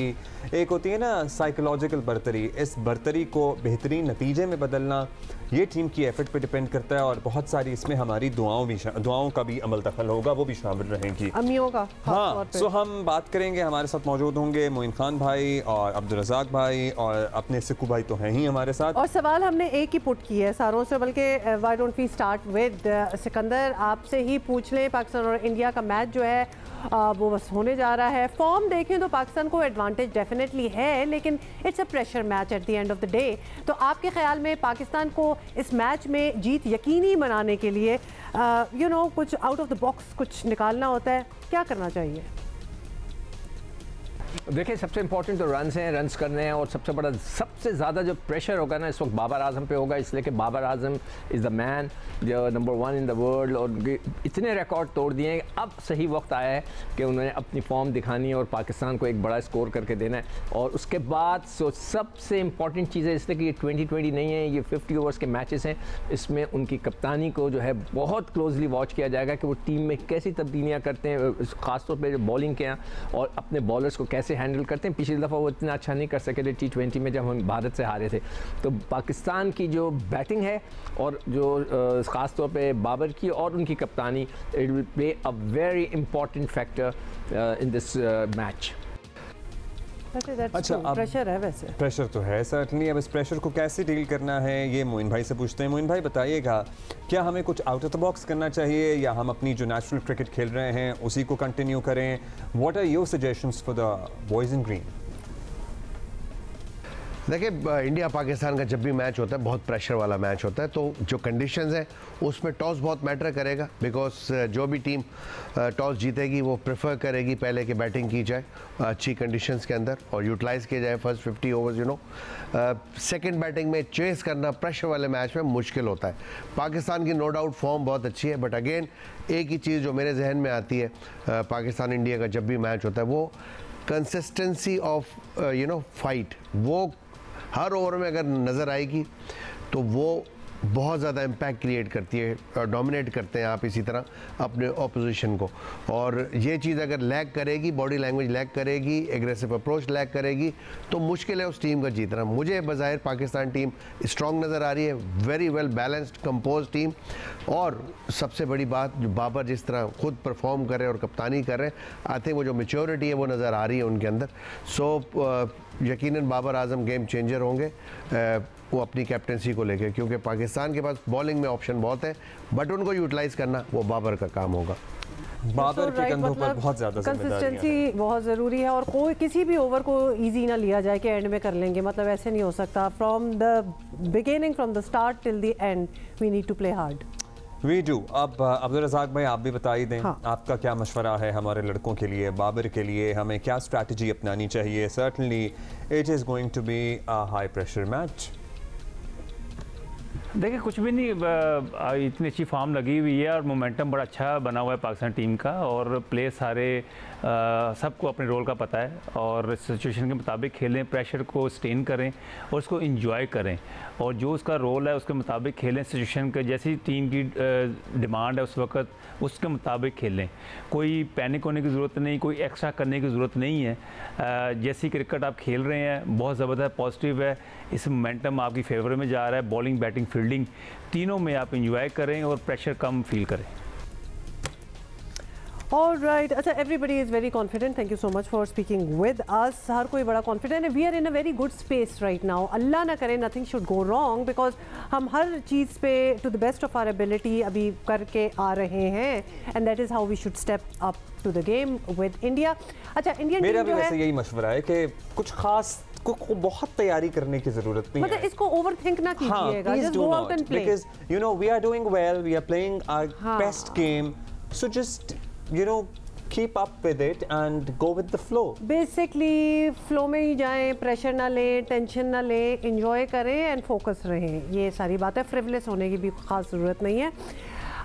एक होती है ना साइकोलॉजिकल बरतरी। इस बरतरी को बेहतरीन नतीजे में बदलना ये टीम की एफर्ट पे डिपेंड करता है। और बहुत सारी इसमें हमारी दुआओं का भी अमल दखल होगा, वो भी शामिल रहेंगी, अम्मियों का। हाँ, सो हम बात करेंगे। हमारे साथ मौजूद होंगे मोइन खान भाई और अब्दुल रज़ाक भाई, और अपने सिक्कू भाई तो हैं ही हमारे साथ। और सवाल हमने एक ही पुट किया है सारों से, बल्कि why don't we start with Sikandar, आपसे ही पूछ लें। पाकिस्तान और इंडिया का मैच जो है वो बस होने जा रहा है। फॉर्म देखें तो पाकिस्तान को एडवांटेज डेफिनेटली है, लेकिन it's a pressure match at the end of the day. तो आपके ख्याल में पाकिस्तान को इस मैच में जीत यकीनी बनाने के लिए कुछ आउट ऑफ द बॉक्स कुछ निकालना होता है, क्या करना चाहिए? देखिए सबसे इंपॉर्टेंट तो रन्स हैं, रन्स करने हैं, और सबसे बड़ा सबसे ज़्यादा जो प्रेशर होगा ना इस वक्त बाबर आजम पे होगा, इसलिए कि Babar Azam is the man, जो नंबर 1 इन द वर्ल्ड, और इतने रिकॉर्ड तोड़ दिए हैं। अब सही वक्त आया है कि उन्होंने अपनी फॉर्म दिखानी है और पाकिस्तान को एक बड़ा स्कोर करके देना है। और उसके बाद सबसे इंपॉर्टेंट चीज़ है, इसलिए कि ये 2020 नहीं है, ये 50 ओवर्स के मैचेस हैं, इसमें उनकी कप्तानी को जो है बहुत क्लोजली वॉच किया जाएगा कि वो टीम में कैसी तब्दीलियाँ करते हैं, ख़ासतौर पर बॉलिंग के यहाँ, और अपने बॉलर्स को कैसे हैंडल करते हैं। पिछली दफ़ा वो इतना अच्छा नहीं कर सके थे T20 में जब हम भारत से हारे थे। तो पाकिस्तान की जो बैटिंग है और जो ख़ास तौर पे बाबर की और उनकी कप्तानी, it will play a very important factor in this match. अच्छा, प्रेशर है, वैसे प्रेशर तो है सर्टनली। अब इस प्रेशर को कैसे डील करना है ये मोइन भाई से पूछते हैं। मोइन भाई बताइएगा, क्या हमें कुछ आउट ऑफ द बॉक्स करना चाहिए या हम अपनी जो नेचुरल क्रिकेट खेल रहे हैं उसी को कंटिन्यू करें? What are your suggestions for the boys in green? देखिए, इंडिया पाकिस्तान का जब भी मैच होता है बहुत प्रेशर वाला मैच होता है, तो जो कंडीशंस हैं उसमें टॉस बहुत मैटर करेगा, बिकॉज जो भी टीम टॉस जीतेगी वो प्रेफर करेगी पहले कि बैटिंग की जाए अच्छी कंडीशंस के अंदर और यूटिलाइज़ किया जाए फर्स्ट 50 ओवर्स। सेकंड बैटिंग में चेस करना प्रेशर वाले मैच में मुश्किल होता है। पाकिस्तान की नो डाउट फॉर्म बहुत अच्छी है, बट अगेन एक ही चीज़ जो मेरे जहन में आती है पाकिस्तान इंडिया का जब भी मैच होता है, वो कंसिस्टेंसी ऑफ फाइट, वो हर ओवर में अगर नज़र आएगी तो वो बहुत ज़्यादा इम्पैक्ट क्रिएट करती है और डोमिनेट करते हैं आप इसी तरह अपने ऑपोजिशन को। और ये चीज़ अगर लैग करेगी, बॉडी लैंग्वेज लैग करेगी, एग्रेसिव अप्रोच लैग करेगी, तो मुश्किल है उस टीम का जीतना। मुझे बज़ाहिर पाकिस्तान टीम स्ट्रॉन्ग नज़र आ रही है, very well balanced compose team. और सबसे बड़ी बात, जो बाबर जिस तरह खुद परफॉर्म कर रहे हैं और कप्तानी कर रहे हैं, आई थिंक वो जो मैच्योरिटी है वो नज़र आ रही है उनके अंदर। सो यकीनन बाबर आजम गेम चेंजर होंगे वो अपनी कैप्टनसी को लेकर, क्योंकि पाकिस्तान के पास बॉलिंग में ऑप्शन बहुत है, बट उनको यूटिलाइज करना वो बाबर का काम होगा। बाबर के कंधों पर बहुत ज़्यादा कंसिस्टेंसी बहुत ज़रूरी है, और कोई किसी भी ओवर को इजी ना लिया जाए कि एंड में कर लेंगे, मतलब ऐसे नहीं हो सकता। From the beginning, from the start till the end, we need to play hard. We do. अब अब्दुल रज़ाक भाई, आप भी बताई दें, हाँ। आपका क्या मशवरा है हमारे लड़कों के लिए, बाबर के लिए, हमें क्या स्ट्रैटेजी अपनानी चाहिए? Certainly it is going to be a high pressure match. देखिए, कुछ भी नहीं, इतनी अच्छी फॉर्म लगी हुई है और मोमेंटम बड़ा अच्छा बना हुआ है पाकिस्तान टीम का, और प्लेयर सारे सबको अपने रोल का पता है और सिचुएशन के मुताबिक खेलें, प्रेशर को स्टेन करें और उसको एंजॉय करें, और जो उसका रोल है उसके मुताबिक खेलें। सिचुएशन के जैसी टीम की डिमांड है उस वक्त उसके मुताबिक खेलें। कोई पैनिक होने की ज़रूरत नहीं, कोई एक्स्ट्रा करने की ज़रूरत नहीं है। जैसी क्रिकेट आप खेल रहे हैं बहुत ज़बरदस्त पॉजिटिव है, इस मोमेंटम आपकी फेवर में जा रहा है। बॉलिंग, बैटिंग, फील्डिंग तीनों में आप एंजॉय करें और प्रेशर कम फील करें। All right. अच्छा, everybody is very confident. Thank you so much for speaking with us. हर कोई बड़ा confident है. We are in a very good space right now. अल्लाह ना करे nothing should go wrong, because हम हर चीज़ पे to the best of our ability अभी करके आ रहे हैं, and that is how we should step up to the game with India. अच्छा, Indian मेरा team भी जो वैसे है, यही मशवरा है कि कुछ खास को बहुत तैयारी करने की जरूरत नहीं मतलब है। इसको ओवरथिंक ना कीजिएगा, please just do go not, out and play. because you know we are doing well, we are playing our best game, so just keep up with it and go with the flow. Basically flow में ही जाएं, प्रेशर ना लें, टेंशन ना लें, एंजॉय करें एंड फोकस रहें। ये सारी बात है, फ्रिवलेस होने की भी खास ज़रूरत नहीं है।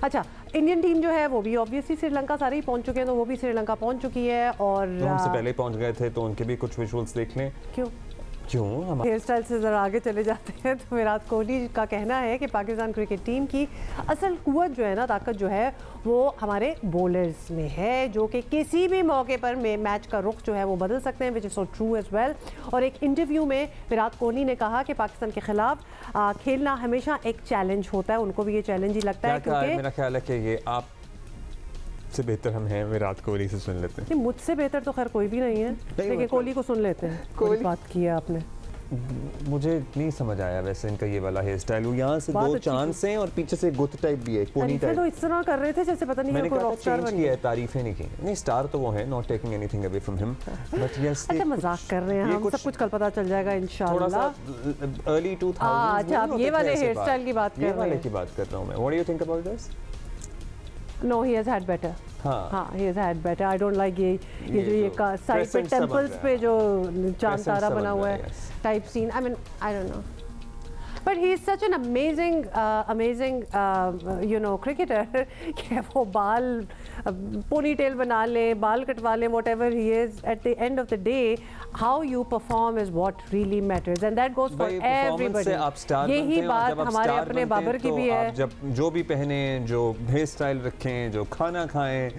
अच्छा, इंडियन टीम जो है वो भी ऑब्वियसली श्रीलंका सारे ही पहुंच चुके हैं, तो वो भी श्रीलंका पहुंच चुकी है। और तो हमसे पहले ही पहुंच गए थे, तो उनके भी कुछ विजुअल्स देख लें। क्यों क्यों हेयर स्टाइल से ज़रा आगे चले जाते हैं, तो विराट कोहली का कहना है कि पाकिस्तान क्रिकेट टीम की असल कुव्वत जो है ना, ताकत जो है वो हमारे बॉलर्स में है, जो कि किसी भी मौके पर मैच का रुख जो है वो बदल सकते हैं, which is so true as well. और एक इंटरव्यू में विराट कोहली ने कहा कि पाकिस्तान के खिलाफ खेलना हमेशा एक चैलेंज होता है, उनको भी ये चैलेंज ही लगता है, क्योंकि मेरा ख्याल है कि ये आप से बेहतर हम हैं, विराट कोहली से सुन लेते हैं। मुझसे बेहतर तो खैर कोई भी नहीं है, लेकिन कोहली को सुन लेते हैं। कोहली बात की है आपने, मुझे नहीं समझ आया वैसे इनका ये वाला हेयर स्टाइल। यहाँ से दो चांस हैं और पीछे से गुत टाइप भी है, पोनी टाइप। तो इस तरह कर रहे थे जैसे पता नहीं मैंने कोई कहा रॉक स्टार बन गया, तारीफें नहीं की। नहीं, स्टार तो वो है, not taking anything away from him, but yes. अच्छा, मजाक कर रहे हैं हम, सब कुछ कल पता चल जाएगा इंशाल्लाह। Early 2000s। अच्छा, आप ये वाले हेयर स्टाइल की बात कर रहे हैं? ये वाले की बात कर रहा हूं मैं। What do you think about this? No, he has had better. हाँ he has had better. I don't like ये जो ये साइड पे टेम्पल्स पे जो चांद तारा बना हुआ है type scene. I mean I don't know. But he is such an amazing cricketer कि वो बाल ponytail बना ले, बाल कटवा ले, whatever he is, at the end of the day, how you perform is what really matters, and that goes for everybody. यही बात हमारे अपने बाबर की भी है. जब जो भी पहने, जो हेयर स्टाइल रखें, जो खाना खाएं,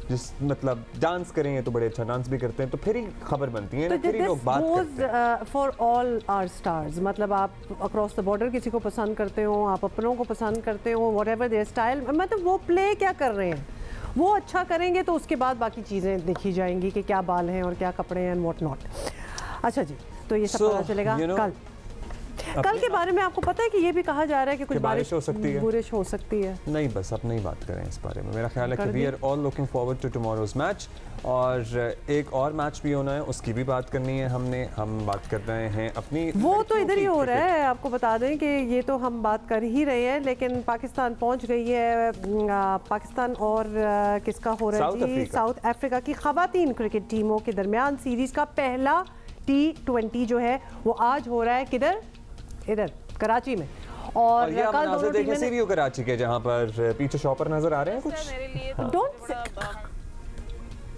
जिस मतलब डांस करेंगे तो बड़े अच्छा डांस भी करते हैं, तो फिर ही खबर बनती है ना, फिर ही लोग बात करते हैं. फॉर ऑल आवर स्टार्स, मतलब आप अक्रॉस द बॉर्डर किसी को पसंद करते हो, आप अपनों को पसंद करते हो, व्हाटएवर देयर स्टाइल, मतलब वो प्ले क्या कर रहे हैं, वो अच्छा करेंगे तो उसके बाद बाकी चीज़ें देखी जाएंगी कि क्या बाल हैं और क्या कपड़े हैं एंड व्हाट नॉट. अच्छा जी, तो ये सब पता चलेगा कल के बारे में. आपको पता है कि ये भी कहा जा रहा है कि कुछ बारिश हो सकती है, बारिश हो सकती है. नहीं, बस अब नहीं बात करें इस बारे में. मेरा ख्याल है कि we are all looking forward to tomorrow's match, और एक और मैच भी होना है, उसकी भी बात करनी है. हम बात कर रहे हैं अपनी, वो तो इधर ही हो रहा है. आपको बता दें कि ये तो हम बात कर ही रहे हैं, लेकिन पाकिस्तान पहुंच गई है. पाकिस्तान और किसका हो रहा है जी, साउथ अफ्रीका की खवातीन क्रिकेट टीमों के दरमियान सीरीज का पहला T20 जो है वो आज हो रहा है. किधर? इधर कराची में. और ये कल दोनों टीमें सीरीओ कराची के, जहां पर पीछे शॉपर नजर आ रहे हैं कुछ.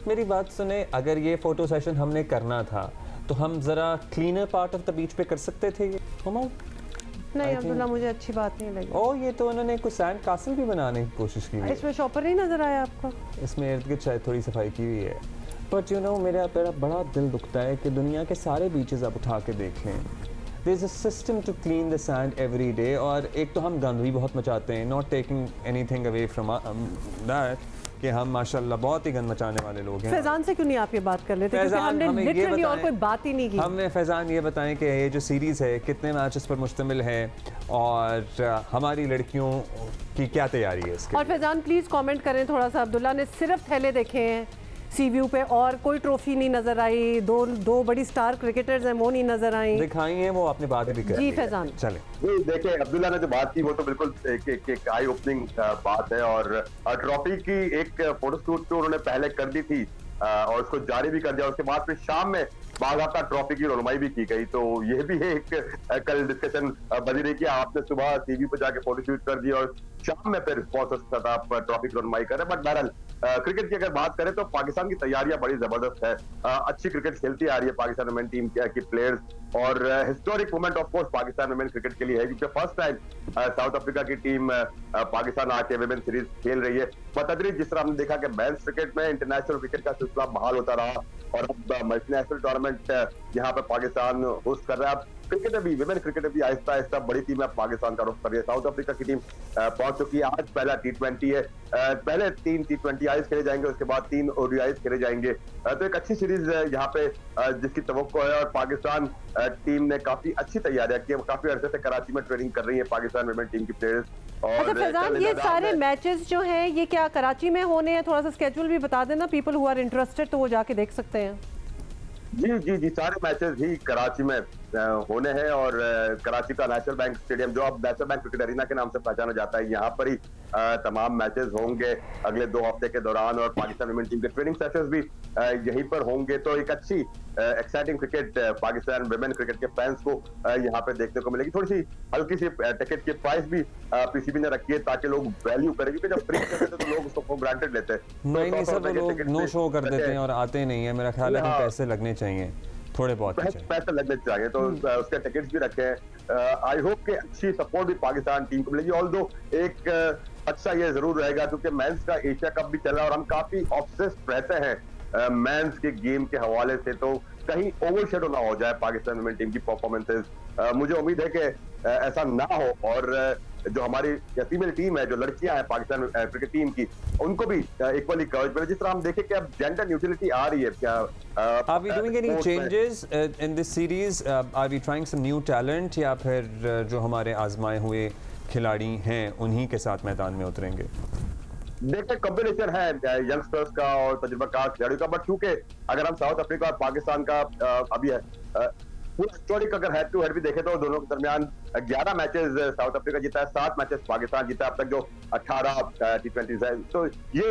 मेरी बात सुने, अगर ये फोटो सेशन हमने करना था तो हम जरा cleaner part of the beach पे कर सकते थे. नहीं अब्दुल्ला, मुझे अच्छी बात नहीं लगी. ओ, ये तो उन्होंने कुछ सैंड कासल भी बनाने की कोशिश की है. इसमें शॉपर नहीं नजर आया आपको? इसमें इर्द गिर्द शायद थोड़ी सफाई की हुई है. बट यू नो, मेरा बड़ा दिल दुखता है कि दुनिया के सारे बीचेस आप उठा के देख लें, there is a system to clean the sand every day. और एक तो हम गंद भी बहुत मचाते हैं, not taking anything away from that, कि हम माशाल्लाह बहुत ही गंद मचाने वाले लोग हैं. फैजान से क्यों नहीं आप ये बात कर लेते? क्योंकि हमने लिटरली और कोई बात ही नहीं की. हमने फैजान ये बताएं कि ये जो सीरीज़ है कितने मैचेस पर मुश्तमिल है और हमारी लड़कियों की क्या तैयारी है इसके. और फैजान प्लीज़ कमेंट करें थोड़ा सा. अब्दुल्ला ने सिर्फ थैले देखे हैं सी व्यू पे और कोई ट्रॉफी नहीं नजर आई. दो बड़ी स्टार क्रिकेटर्स हैं, वो नहीं नजर आई. दिखाई हैं, वो आपने बात भी जी फैजान. चले देखिए, अब्दुल्ला ने जो बात की वो तो बिल्कुल एक आई ओपनिंग बात है. और ट्रॉफी की एक फोटोशूट तो उन्होंने पहले कर दी थी और उसको जारी भी कर दिया. उसके बाद फिर शाम में बाकायदा ट्रॉफी की रोनुमाई भी की गई. तो ये भी एक कल डिस्कशन बनी रही कि आपने सुबह टीवी पे जाके फोटोशूट कर दिया और शाम में फिर स्पॉन्सर्स के साथ आप ट्रॉफी की रोनुमाई कर रहे हैं. बट बहरहाल क्रिकेट की अगर बात करें तो पाकिस्तान की तैयारियां बड़ी जबरदस्त है. अच्छी क्रिकेट खेलती आ रही है पाकिस्तान वुमेन टीम की प्लेयर्स. और historic moment of course Pakistan women cricket के लिए है, क्योंकि फर्स्ट टाइम साउथ अफ्रीका की टीम पाकिस्तान आके वुमेन सीरीज खेल रही है. बतदरीज जिस तरह हमने देखा कि मेंस क्रिकेट में इंटरनेशनल क्रिकेट का सिलसिला बहाल होता रहा और अब मल्टीनेशनल टूर्नामेंट यहाँ पे पाकिस्तान होस्ट कर रहा है. अब क्रिकेट में भी, विमेन क्रिकेट में भी आहिस्ता आहिस्ता बड़ी टीम पाकिस्तान का रुख कर रही है. साउथ अफ्रीका की टीम पहुंच चुकी है. आज पहला T20 है. पहले 3 T20 खेले जाएंगे, उसके बाद 3 ODIs खेले जाएंगे. तो एक अच्छी सीरीज यहाँ पे जिसकी तवक्को है. और पाकिस्तान टीम ने काफी अच्छी तैयारियां की. काफी अरसे से कराची में ट्रेनिंग कर रही है पाकिस्तान विमेन टीम की प्लेयर्स. और फैजान, ये सारे मैचेस जो हैं ये क्या कराची में होने हैं? थोड़ा सा स्केड्यूल भी बता देना, पीपल हु आर इंटरेस्टेड तो वो जाके देख सकते हैं. जी, सारे मैचेस ही कराची में होने हैं. और कराची का नेशनल बैंक स्टेडियम, जो अब नेशनल बैंक क्रिकेट अरीना के नाम से पहचाना जाता है, यहाँ पर ही तमाम मैचेस होंगे अगले 2 हफ्ते के दौरान. और पाकिस्तान वुमेन टीम के ट्रेनिंग सेशंस भी यहीं पर होंगे. तो एक अच्छी exciting cricket Pakistan women cricket के फैंस को यहाँ पे देखने को मिलेगी. थोड़ी सी हल्की सी टिकट की प्राइस भी पीसीबी ने रखी है ताकि लोग वैल्यू करें, क्योंकि जब फ्री करते हैं तो लोग उसको ग्रांटेड लेते हैं. नहीं सर, वो लोग नो शो कर देते हैं और आते नहीं है. मेरा ख्याल है कि पैसे लगने चाहिए, थोड़े बहुत पैसे लगने चाहिए. तो उसके टिकट्स भी रखे हैं. आई होप कि अच्छी सपोर्ट भी पाकिस्तान टीम को मिलेगी. ऑल्दो एक अच्छा ये जरूर रहेगा क्योंकि मेंस का एशिया कप भी चल रहा है और हम काफी ऑब्सेस्ड रहते हैं मेंस के गेम के हवाले से. तो कहीं ओवरशैडो ना हो जाए पाकिस्तान वुमेन टीम की परफॉर्मेंसेस. मुझे उम्मीद है कि ऐसा ना हो. और जो हमारी फीमेल टीम है, जो लड़कियां हैं पाकिस्तान क्रिकेट टीम की, उनको भी इक्वली कवरेज मिले. जिस तरह हम देखें कि अब जेंडर न्यूट्रलिटी आ रही है. क्या Are we doing any changes in this series? Are we trying some new talent या फिर जो हमारे आजमाए हुए खिलाड़ी हैं उन्हीं के साथ मैदान में उतरेंगे? देखिए, कॉम्बिनेशन है यंगस्टर्स का और तजुर्बाकार खिलाड़ियों का. बट चूंकि अगर हम साउथ अफ्रीका और पाकिस्तान का अभी पूरा हिस्टोरिक अगर हेड टू हेड भी देखे तो दोनों के दरमियान 11 मैचेस साउथ अफ्रीका जीता है, 7 मैचेस पाकिस्तान जीता है अब तक, जो 18 T20 है। तो ये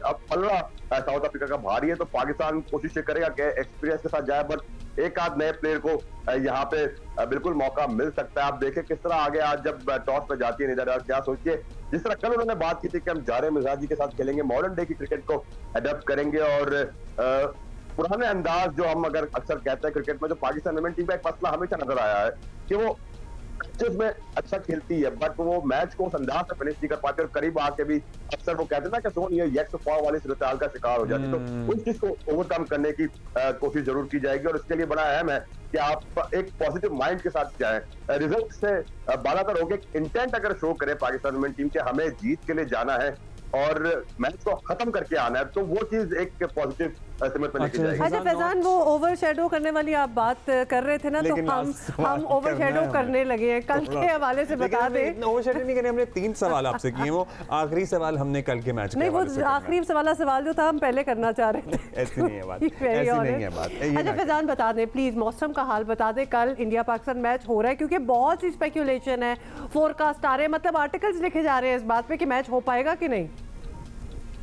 अब 15 साउथ अफ्रीका का भारी है, तो पाकिस्तान कोशिश करेगा कि एक्सपीरियंस के साथ जाए, बट एक आध नए प्लेयर को यहाँ पे बिल्कुल मौका मिल सकता है। आप देखें किस तरह आगे आज जब टॉस पे जाती है निदर, क्या सोचिए जिस तरह कल उन्होंने बात की थी कि हम जारे मिजाजी के साथ खेलेंगे, मॉडर्न डे की क्रिकेट को अडॉप्ट करेंगे, और पुराने अंदाज जो हम अगर अक्सर कहते हैं क्रिकेट में, जो पाकिस्तान वुमेन टीम का एक मसला हमेशा नजर आया है कि वो मैचेस में अच्छा खेलती है बट वो मैच को उस अंदाज से फिनिश नहीं कर पाते, और करीब आके भी अक्सर वो कहते हैं ना कि सोन ये येट टू फॉल वाली सूरत का शिकार हो जाती है। तो उस चीज को ओवरकम करने की कोशिश जरूर की जाएगी, और इसके लिए बड़ा अहम है कि आप एक पॉजिटिव माइंड के साथ जाएं, रिजल्ट से बालातर होकर इंटेंट अगर शो करे पाकिस्तान वुमेन टीम के हमें जीत के लिए जाना है और मैच को खत्म करके आना है, तो वो चीज एक पॉजिटिव सिमत में लेके जाएगी। अच्छा फैजान, वो ओवरशैडो करने वाली आप बात कर रहे थे ना, तो हम ओवरशैडो करने लगे हैं। कल के हवाले से बता दें, ओवरशैडो नहीं करें, हमने 3 सवाल आपसे किए, वो आखिरी सवाल हमने कल के मैच नहीं, वो आखिरी सवाल जो था हम पहले करना चाह रहे थे। ऐसी नहीं है बात, ऐसी नहीं है बात। अच्छा फैजान बता दें प्लीज, मौसम का हाल बता दें, कल इंडिया पाकिस्तान मैच हो रहा है क्योंकि बहुत सी स्पेकुलेशन है, फोरकास्ट आ रहे हैं, मतलब आर्टिकल्स लिखे जा रहे हैं इस बात पे कि मैच हो पाएगा कि नहीं।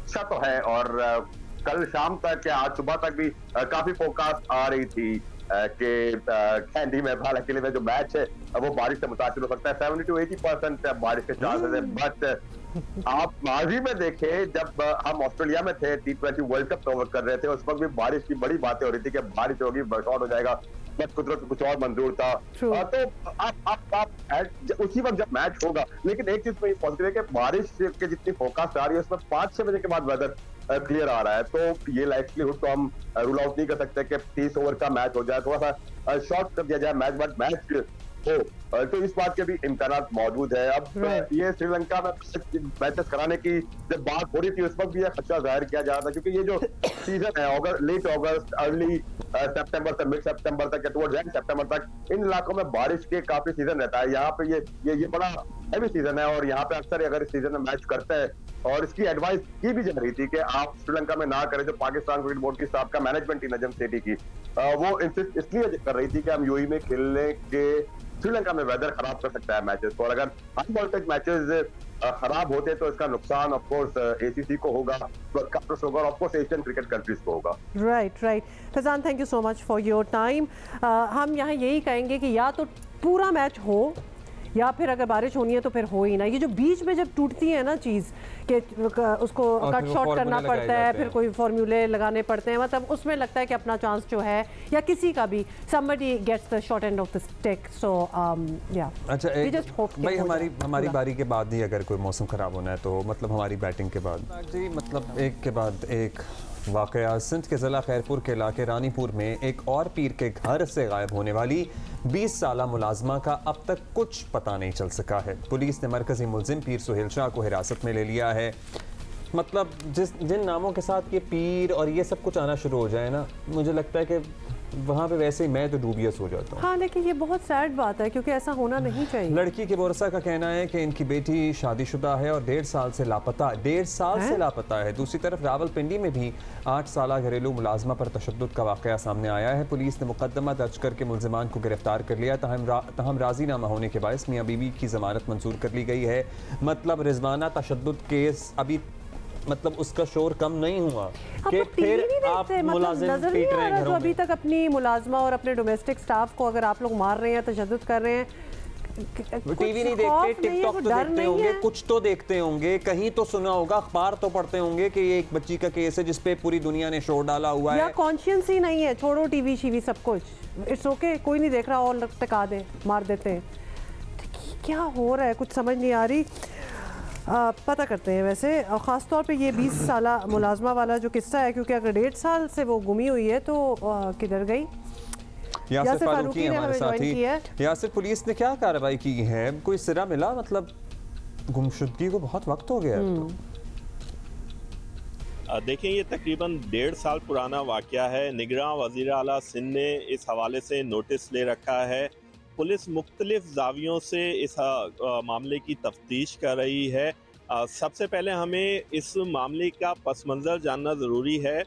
अच्छा तो है, और कल शाम तक या आज सुबह तक भी काफी फोरकास्ट आ रही थी कि कैंडी में भारत के लिए जो मैच है वो बारिश से मुतासिर हो सकता है। 70 to 80% बारिश के चांसेस है, बट आप माजी में देखें जब हम ऑस्ट्रेलिया में थे T20 वर्ल्ड कप कवर कर रहे थे, उस वक्त भी बारिश की बड़ी बातें हो रही थी कि बारिश होगी, बरसात हो जाएगा, बट कुदरत कुछ और मंजूर था। तो आप उसी वक्त जब मैच होगा, लेकिन एक चीज में पॉजिटिव है कि बारिश के जितनी फोरकास्ट आ रही है उसमें 5-6 बजे के बाद वेदर क्लियर आ रहा है, तो ये लाइवलीहुड तो हम रूल आउट नहीं कर सकते कि 30 ओवर का मैच हो जाए, थोड़ा सा शॉर्ट कर दिया जाए मैच, बट मैच हो, तो इस बात के भी इम्कानात मौजूद है। अब ये श्रीलंका में मैचेस कराने की जब बात हो रही थी उस वक्त भी यह खदशा जाहिर किया जा रहा था, क्योंकि ये जो सीजन है लेट अगस्त अर्ली सितंबर से मिड सितंबर तक, टुवर्ड्स एंड सितंबर तक, इन इलाकों में बारिश के काफी सीजन रहता है। यहाँ पे ये बड़ा हैवी सीजन है, और यहाँ पे अक्सर अगर इस सीजन में मैच करते हैं, और इसकी एडवाइस की भी जा रही थी कि आप श्रीलंका में ना करें, जो पाकिस्तान क्रिकेट बोर्ड की साहब का मैनेजमेंट थी नजम सेठी की, वो इंसिस्ट इसलिए कर रही थी कि हम यूएई में खेलने के श्रीलंका में वेदर खराब कर सकता है मैचेस को, और अगर हाई वोल्टेज मैचेस खराब होते तो इसका नुकसान ऑफ कोर्स एसीसी को होगा, ब्रॉडकास्टर्स होगा, और of course Asian cricket countries को होगा। Right Faizan, thank you so much for your time. हम यहाँ यही कहेंगे कि या तो पूरा मैच हो, या फिर अगर बारिश होनी है तो फिर हो ही ना। ये जो बीच में जब टूटती है ना चीज़ कि उसको कट शॉर्ट करना पड़ता है, फिर कोई फॉर्मूले लगाने पड़ते हैं, मतलब उसमें लगता है कि अपना चांस जो है, या किसी का भी somebody gets the short end of the stick, so yeah। अच्छा भाई, हमारी बारी के बाद ही अगर कोई मौसम खराब होना है तो मतलब हमारी बैटिंग के बाद जी, मतलब एक के बाद एक वाकया। सिंध के ज़िला खैरपुर के इलाके रानीपुर में एक और पीर के घर से गायब होने वाली 20 साला मुलाजमा का अब तक कुछ पता नहीं चल सका है। पुलिस ने मरकजी मुलजिम पीर सुहेल शाह को हिरासत में ले लिया है। मतलब जिन नामों के साथ ये पीर और ये सब कुछ आना शुरू हो जाए ना, मुझे लगता है कि वहाँ पे वैसे ही मैं तो डूबियस हो जाता हूँ। हाँ, लेकिन ये बहुत सैड बात है क्योंकि ऐसा होना नहीं चाहिए। लड़की के बोरसा का कहना है कि इनकी बेटी शादीशुदा है और 1.5 साल से लापता है। दूसरी तरफ रावलपिंडी में भी 8 साला घरेलू मुलाजमा पर तशद्दुद का वाकया सामने आया है। पुलिस ने मुकदमा दर्ज करके मुलजिमान को गिरफ्तार कर लिया। तहम राजीनामा होने के बायस मियां बीवी की जमानत मंजूर कर ली गई है। मतलब रिजवाना तशद्दुद केस अभी मतलब उसका शोर कम नहीं हुआ कि फिर आप मुलाजिम पीट रहे हैं घरों में। अभी तक अपनी मुलाजमा और अपने डोमेस्टिक स्टाफ को अगर आप लोग मार रहे हैं, तशद्दुद कर रहे हैं, टीवी नहीं देखते, टिकटॉक तो देखते होंगे, कुछ तो देखते होंगे, कहीं तो सुना होगा, अखबार तो पढ़ते होंगे कि ये एक बच्ची का केस है जिसपे पूरी दुनिया ने शोर डाला हुआ है। या कॉन्शियस ही नहीं है, छोड़ो टीवी शीवी सब कुछ, इट्स ओके, कोई नहीं देख रहा और टका दे, मार देते हैं। क्या हो रहा है कुछ समझ नहीं आ रही। पता करते हैं वैसे, और ख़ास तौर पे ये 20 साला मुलाजमा वाला जो किस्सा है, क्योंकि अगर 1.5 साल से वो गुमी हुई है तो किधर गई। यासिर फारूकी हमारे साथ ही। यासिर, पुलिस ने क्या कार्रवाई की है, कोई सिरा मिला? मतलब गुमशुदगी को बहुत वक्त हो गया है। देखें, ये तकरीबन 1.5 साल पुराना वाकया है। निगरान वज़ीर आला सिंध ने इस हवाले से नोटिस ले रखा है। पुलिस मुख्तलिफ जावियों से इस मामले की तफ्तीश कर रही है। सबसे पहले हमें इस मामले का पस मंज़र जानना ज़रूरी है।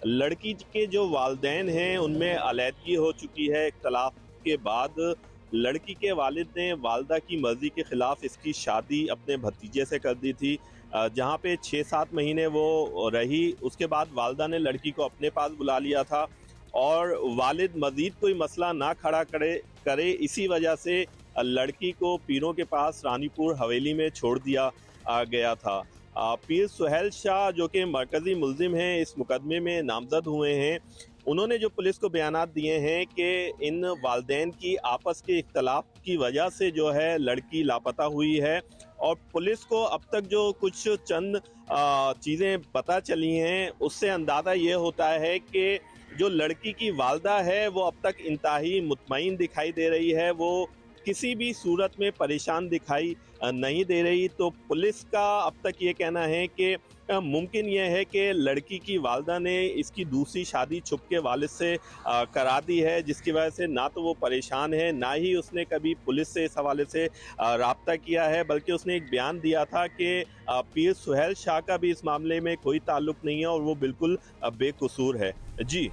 लड़की के जो वालदैन हैं उनमें अलहदगी हो चुकी है, इख्तलाफ उसके बाद लड़की के वालिद ने वालदा की मर्जी के खिलाफ इसकी शादी अपने भतीजे से कर दी थी, जहाँ पे 6-7 महीने वो रही। उसके बाद वालदा ने लड़की को अपने पास बुला लिया था और वालिद मजीद कोई मसला ना खड़ा करे इसी वजह से लड़की को पीरों के पास रानीपुर हवेली में छोड़ दिया गया था। पीर सुहेल शाह जो कि मरकज़ी मुल्जिम हैं, इस मुकदमे में नामजद हुए हैं, उन्होंने जो पुलिस को बयानात दिए हैं कि इन वालिदैन की आपस के इख्तलाफ की वजह से जो है लड़की लापता हुई है और पुलिस को अब तक जो कुछ चंद चीज़ें पता चली हैं उससे अंदाज़ा ये होता है कि जो लड़की की वालदा है वो अब तक इंतहाई मुतमईन दिखाई दे रही है, वो किसी भी सूरत में परेशान दिखाई नहीं दे रही। तो पुलिस का अब तक ये कहना है कि मुमकिन यह है कि लड़की की वालदा ने इसकी दूसरी शादी छुप के वालिद से करा दी है, जिसकी वजह से ना तो वो परेशान है, ना ही उसने कभी पुलिस से इस हवाले से राब्ता किया है, बल्कि उसने एक बयान दिया था कि पीर सुहेल शाह का भी इस मामले में कोई ताल्लुक नहीं है और वो बिल्कुल बेकसूर है। जी,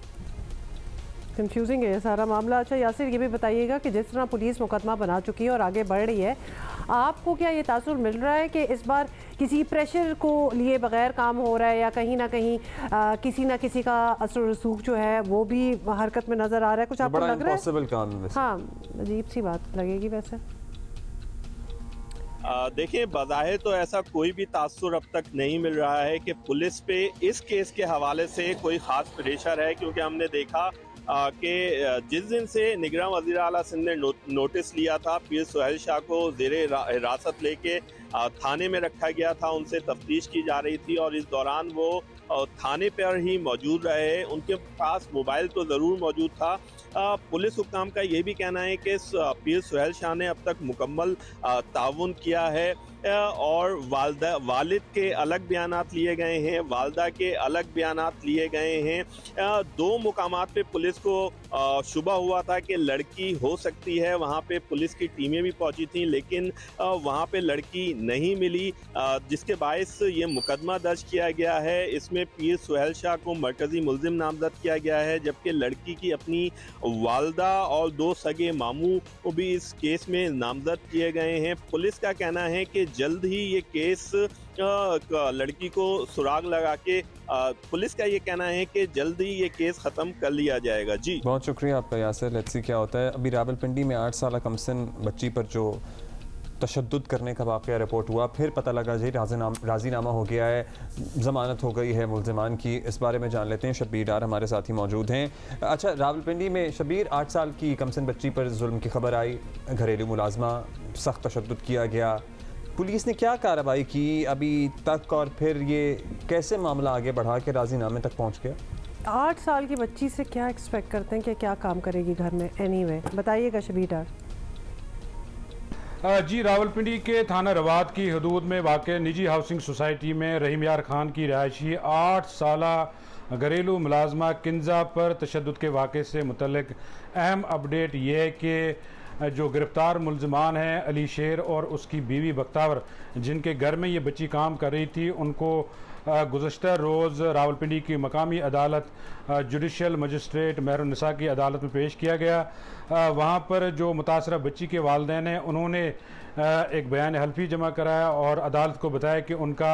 कंफ्यूजिंग है सारा मामला। अच्छा यासिर, ये भी बताइएगा कि जिस तरह पुलिस मुकदमा बना चुकी है और आगे बढ़ रही है, आपको क्या ये तासुर मिल रहा है कि इस बार किसी प्रेशर को लिए बगैर काम हो रहा है या कहीं ना कहीं किसी ना किसी का असर रसूख जो है वो भी हरकत में नज़र आ रहा है? कुछ आपको लग रहा है? काम है। हाँ, अजीब सी बात लगेगी वैसे। देखिए, बज़ाहिर तो ऐसा कोई भी तासुर अब तक नहीं मिल रहा है कि पुलिस पे इस केस के हवाले से कोई ख़ास प्रेशर है, क्योंकि हमने देखा कि जिस दिन से निगरान वज़ीर आला सिंध ने नोटिस लिया था, पीर सुहेल शाह को ज़ेरे हिरासत लेके थाने में रखा गया था, उनसे तफ्तीश की जा रही थी और इस दौरान वो थाने पर ही मौजूद रहे। उनके पास मोबाइल तो ज़रूर मौजूद था। पुलिस हुक्काम का ये भी कहना है कि पीर सुहेल शाह ने अब तक मुकम्मल ताउन किया है और वालिद के अलग बयानात लिए गए हैं, वालदा के अलग बयानात लिए गए हैं। दो मुकामात पे पुलिस को शुबा हुआ था कि लड़की हो सकती है, वहाँ पे पुलिस की टीमें भी पहुँची थीं, लेकिन वहाँ पे लड़की नहीं मिली, जिसके बायस ये मुकदमा दर्ज किया गया है। इसमें पीर सुहेल शाह को मरकज़ी मुल्जिम नामजद किया गया है, जबकि लड़की की अपनी वालदा और 2 सगे मामू को भी इस केस में नामजद किए गए हैं। पुलिस का कहना है कि जल्द ही ये केस लड़की को सुराग लगा के पुलिस का ये कहना है कि जल्द ही ये केस ख़त्म कर लिया जाएगा। जी, बहुत शुक्रिया आपका यासिर। लेट्स सी क्या होता है। अभी रावलपिंडी में 8 साल कमसिन बच्ची पर जो तशद्दुद करने का वाक़या रिपोर्ट हुआ, फिर पता लगा जी राज़ीनामा हो गया है, ज़मानत हो गई है मुल्ज़िमान की। इस बारे में जान लेते हैं, शब्बीर डार हमारे साथ ही मौजूद हैं। अच्छा, रावलपिंडी में शब्बीर 8 साल की कमसिन बच्ची पर जुल्म की खबर आई, घरेलू मुलाजमा, सख्त तशद्दुद किया गया, पुलिस ने क्या कार्रवाई की अभी तक और फिर ये कैसे मामला आगे बढ़ा के राज़ीनामे तक पहुँच गया? 8 साल की बच्ची से क्या एक्सपेक्ट करते हैं कि क्या काम करेगी घर में? एनीवे बताइएगा शब्बीर डार। जी, रावलपिंडी के थाना रवात की हदूद में वाक़ निजी हाउसिंग सोसाइटी में रहीम यार खान की रहायशी 8 साला घरेलू मुलाजमा किंजा पर तशद्दुद के वाक़े से मुतल्लिक अहम अपडेट ये है कि जो गिरफ्तार मुल्ज़मान हैं अली शेर और उसकी बीवी बख्तावर, जिनके घर में ये बच्ची काम कर रही थी, उनको गुज़श्ता रोज़ रावलपिंडी की मकामी अदालत जुडिशल मजिस्ट्रेट मेहरुन्निसा की अदालत में पेश किया गया। वहाँ पर जो मुतासरा बच्ची के वालिदैन हैं उन्होंने एक बयान हल्फी जमा कराया और अदालत को बताया कि उनका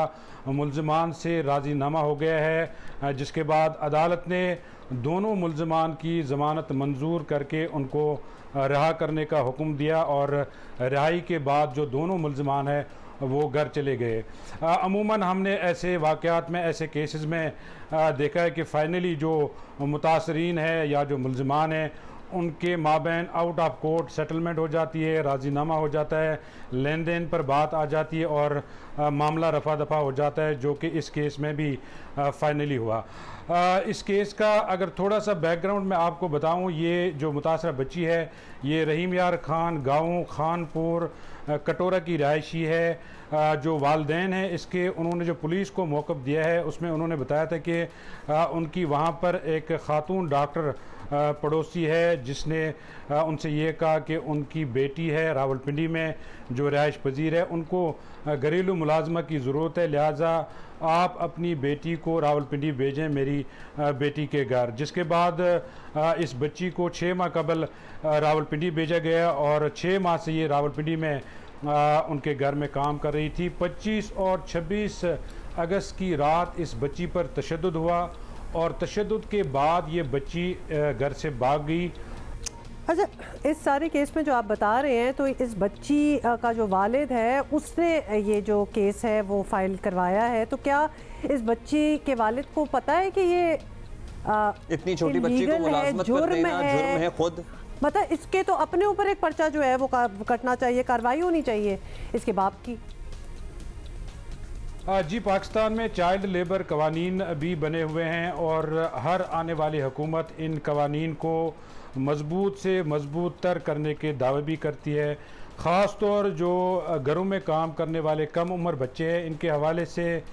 मुल्ज़मान से राज़ीनामा हो गया है, जिसके बाद अदालत ने दोनों मुल्ज़मान की ज़मानत मंजूर करके उनको रिहा करने का हुक्म दिया और रिहाई के बाद जो दोनों मुल्ज़मान हैं वो घर चले गए। अमूमन हमने ऐसे वाक़यात में, ऐसे केसेस में देखा है कि फ़ाइनली जो मुतासरीन है या जो मुल्ज़मान हैं उनके माबैन आउट ऑफ कोर्ट सेटलमेंट हो जाती है, राज़ीनामा हो जाता है, लेन देन पर बात आ जाती है और मामला रफा दफा हो जाता है, जो कि इस केस में भी फाइनली हुआ। इस केस का अगर थोड़ा सा बैकग्राउंड मैं आपको बताऊं, ये जो मुतासरा बच्ची है ये रहीम यार खान गाँव खानपुर कटोरा की रहायशी है। जो वालिदैन हैं इसके, उन्होंने जो पुलिस को मौक़िफ़ दिया है उसमें उन्होंने बताया था कि उनकी वहाँ पर एक ख़ातून डॉक्टर पड़ोसी है जिसने उनसे ये कहा कि उनकी बेटी है रावलपिंडी में जो रिहाइश पजीर है, उनको घरेलू मुलाजमा की ज़रूरत है, लिहाजा आप अपनी बेटी को रावलपिंडी भेजें मेरी बेटी के घर। जिसके बाद इस बच्ची को 6 माह कबल रावलपिंडी भेजा गया और 6 माह से ये रावलपिंडी में उनके घर में काम कर रही थी। 25 और 26 अगस्त की रात इस बच्ची पर तशद्दुद हुआ और तशद्दुद के बाद ये बच्ची घर से भाग गई। अच्छा, इस सारे केस में जो आप बता रहे हैं, तो इस बच्ची का जो वालिद है उसने ये जो केस है वो फाइल करवाया है, तो क्या इस बच्ची के वालिद को पता है कि ये इतनी छोटी बच्ची को मुलाजमत कर देना जुर्म है खुद? मतलब इसके तो अपने ऊपर एक पर्चा जो है वो कटना चाहिए, कार्रवाई होनी चाहिए इसके बाप की। जी, पाकिस्तान में चाइल्ड लेबर कवानीन भी बने हुए हैं और हर आने वाली हुकूमत इन कवानीन को मजबूत से मजबूत तर करने के दावे भी करती है। ख़ास तौर जो घरों में काम करने वाले कम उम्र बच्चे हैं, इनके हवाले से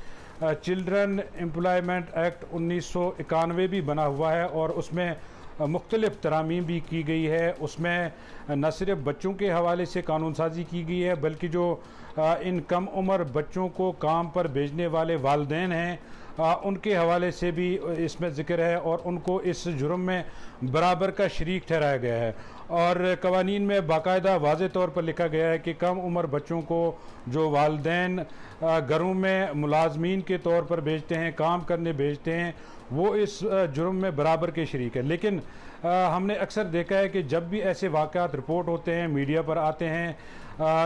चिल्ड्रन एम्प्लॉयमेंट एक्ट 1991 भी बना हुआ है और उसमें मुख्तलिफ तरामीम भी की गई है। उसमें न सिर्फ बच्चों के हवाले से कानून साजी की गई है, बल्कि जो इन कम उम्र बच्चों को काम पर भेजने वाले वालिदैन हैं उनके हवाले से भी इसमें ज़िक्र है और उनको इस जुर्म में बराबर का शरीक ठहराया गया है। और कवानीन में बाकायदा वाज़े तौर पर लिखा गया है कि कम उम्र बच्चों को जो वालिदैन घरों में मुलाजमीन के तौर पर भेजते हैं, काम करने भेजते हैं, वो इस जुर्म में बराबर के शरीक है। लेकिन हमने अक्सर देखा है कि जब भी ऐसे वाक़यात रिपोर्ट होते हैं, मीडिया पर आते हैं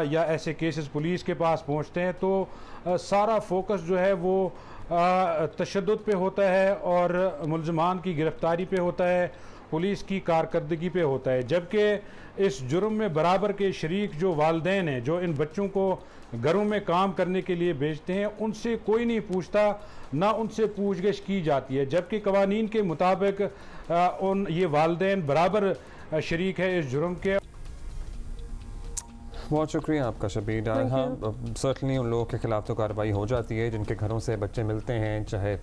या ऐसे केसेस पुलिस के पास पहुंचते हैं, तो सारा फोकस जो है वो तशद्दुद पे होता है और मुल्ज़मान की गिरफ्तारी पे होता है, पुलिस की कारकर्दगी पे होता है। जबकि इस जुर्म में बराबर के शरीक जो वालिदैन हैं, जो इन बच्चों को घरों में काम करने के लिए भेजते हैं, उनसे कोई नहीं पूछता, ना उनसे पूछगिछ की जाती है। जबकि कवानीन के मुताबिक ये वालिदैन बराबर शरीक है इस जुर्म के। बहुत शुक्रिया आपका शबीर डार। हाँ, सर्टनली उन लोगों के खिलाफ तो कार्रवाई हो जाती है जिनके घरों से बच्चे मिलते हैं, चाहे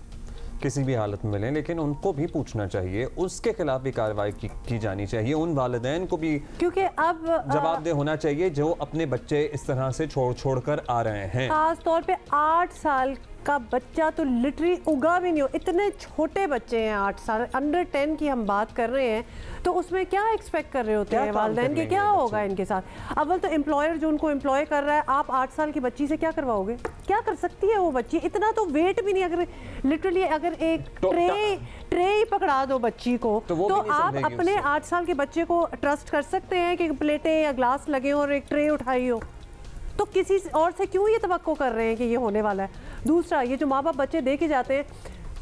किसी भी हालत में मिलें, लेकिन उनको भी पूछना चाहिए, उसके खिलाफ भी कार्रवाई की जानी चाहिए। उन वालिदैन को भी क्योंकि अब जवाबदेह होना चाहिए जो अपने बच्चे इस तरह से छोड़ कर आ रहे हैं। खास तौर पे 8 साल का बच्चा तो लिटरली उगा भी नहीं हो, इतने छोटे बच्चे हैं 8 साल, अंडर 10 की हम बात कर रहे हैं, तो उसमें क्या एक्सपेक्ट कर रहे होते हैं वालिदैन के? क्या होगा इनके साथ? अव्वल तो एम्प्लॉयर जो उनको एम्प्लॉय कर रहा है, आप 8 साल की बच्ची से क्या करवाओगे? क्या कर सकती है वो बच्ची? इतना तो वेट भी नहीं, अगर लिटरली अगर एक ट्रे ही पकड़ा दो बच्ची को तो आप अपने 8 साल के बच्चे को ट्रस्ट कर सकते हैं कि प्लेटें या ग्लास लगे और एक ट्रे उठाई हो? तो किसी और से क्यों ये तवक्को कर रहे हैं कि ये होने वाला है? दूसरा, ये जो माँ बाप बच्चे दे के जाते हैं,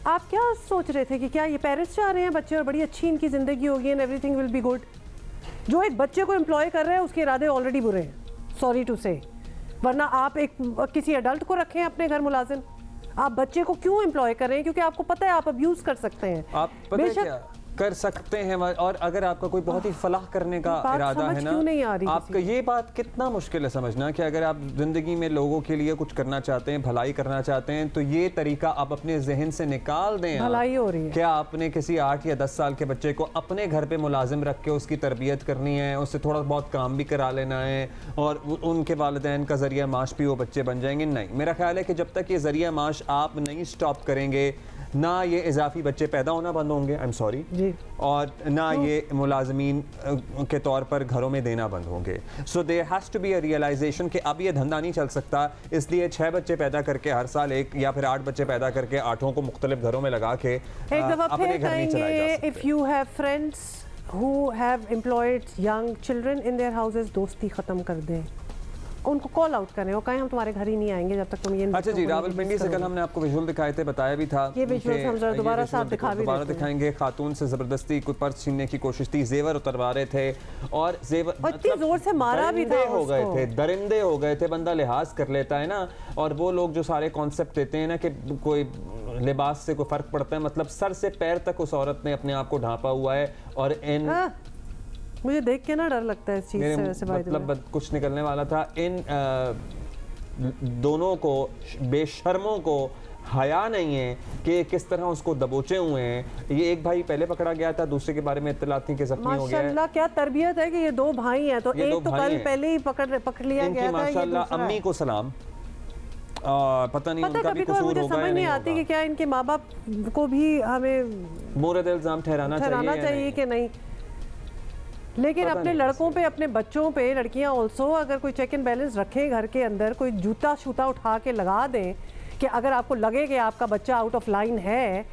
आप क्या सोच रहे थे कि क्या ये पेरेंट्स चाह रहे हैं बच्चे और बड़ी अच्छी इनकी ज़िंदगी होगी and everything will be good? जो एक बच्चे को एम्प्लॉय कर रहे हैं उसके इरादे ऑलरेडी बुरे हैं, सॉरी टू से। वरना आप एक किसी अडल्ट को रखें अपने घर मुलाजिम, आप बच्चे को क्यों एम्प्लॉय कर रहे हैं? क्योंकि आपको पता है आप अब्यूज कर सकते हैं। आप बेशक कर सकते हैं, और अगर आपका कोई बहुत ही फलाह करने का इरादा है ना, आपका ये बात कितना मुश्किल है समझना कि अगर आप जिंदगी में लोगों के लिए कुछ करना चाहते हैं, भलाई करना चाहते हैं, तो ये तरीका आप अपने जहन से निकाल दें। भलाई हो रही है क्या आपने किसी 8 या 10 साल के बच्चे को अपने घर पे मुलाजिम रख के उसकी तरबियत करनी है, उससे थोड़ा बहुत काम भी करा लेना है और उनके वालिदैन का जरिया माश भी वो बच्चे बन जाएंगे? नहीं, मेरा ख्याल है कि जब तक ये जरिया माश आप नहीं स्टॉप करेंगे, ना ये इजाफी बच्चे पैदा होना बंद होंगे, आई एम सॉरी, और ना ये मुलाजमीन के तौर पर घरों में देना बंद होंगे। So there has to be a realisation कि अब ये धंधा नहीं चल सकता, इसलिए 6 बच्चे पैदा करके हर साल एक या फिर 8 बच्चे पैदा करके 8 को मुख्तलिफ घरों में लगा के अपने घर नहीं चलाए जा सकते। If you have friends who have employed young children in their houses, दोस्ती खत्म कर दें, उनको कॉल आउट करें और कहें हम तुम्हारे घर ही नहीं आएंगे जब तक तुम ये। अच्छा जी, रावलपिंडी से कल हमने आपको विजुअल दिखाए थे, बताया भी था, ये विजुअल हम जरा दोबारा साफ दोबारा दिखाएंगे। खातून से जबरदस्ती कोई पर्स छीनने की कोशिश थी, जेवर उतरवा रहे थे और जेवर इतनी जोर से मारा भी था, हो गए थे, दरिंदे हो गए थे। बंदा लिहाज कर लेता है ना, और वो लोग जो सारे कॉन्सेप्ट देते हैं ना कि कोई लिबास से कोई फर्क पड़ता है, मतलब सर से पैर तक उस औरत ने अपने आप को ढांपा हुआ है। और इन मुझे देख के ना डर लगता है इस चीज से, मतलब कुछ निकलने वाला था। इन दोनों को, बेशर्मों को हया नहीं है कि किस तरह उसको दबोचे हुए हैं। ये एक भाई पहले पकड़ा गया था, दूसरे के बारे में इत्तला थी कि जख्मी हो गया है। माशाल्लाह क्या तरबियत है कि ये 2 भाई हैं, तो एक तो कल पहले ही पकड़ लिया गया था। माशाल्लाह अम्मी को सलाम, पता नहीं उनका भी कसूर होगा समझ नहीं आती कि क्या इनके माँ बाप को भी हमें मोरद इल्जाम ठहराना चाहिए कि नहीं। लेकिन अपने लड़कों पे, अपने बच्चों पे, लड़कियां ऑल्सो अगर कोई चेक एंड बैलेंस रखें घर के अंदर, कोई जूता शूता उठा के लगा दें कि अगर आपको लगे कि आपका बच्चा आउट ऑफ लाइन है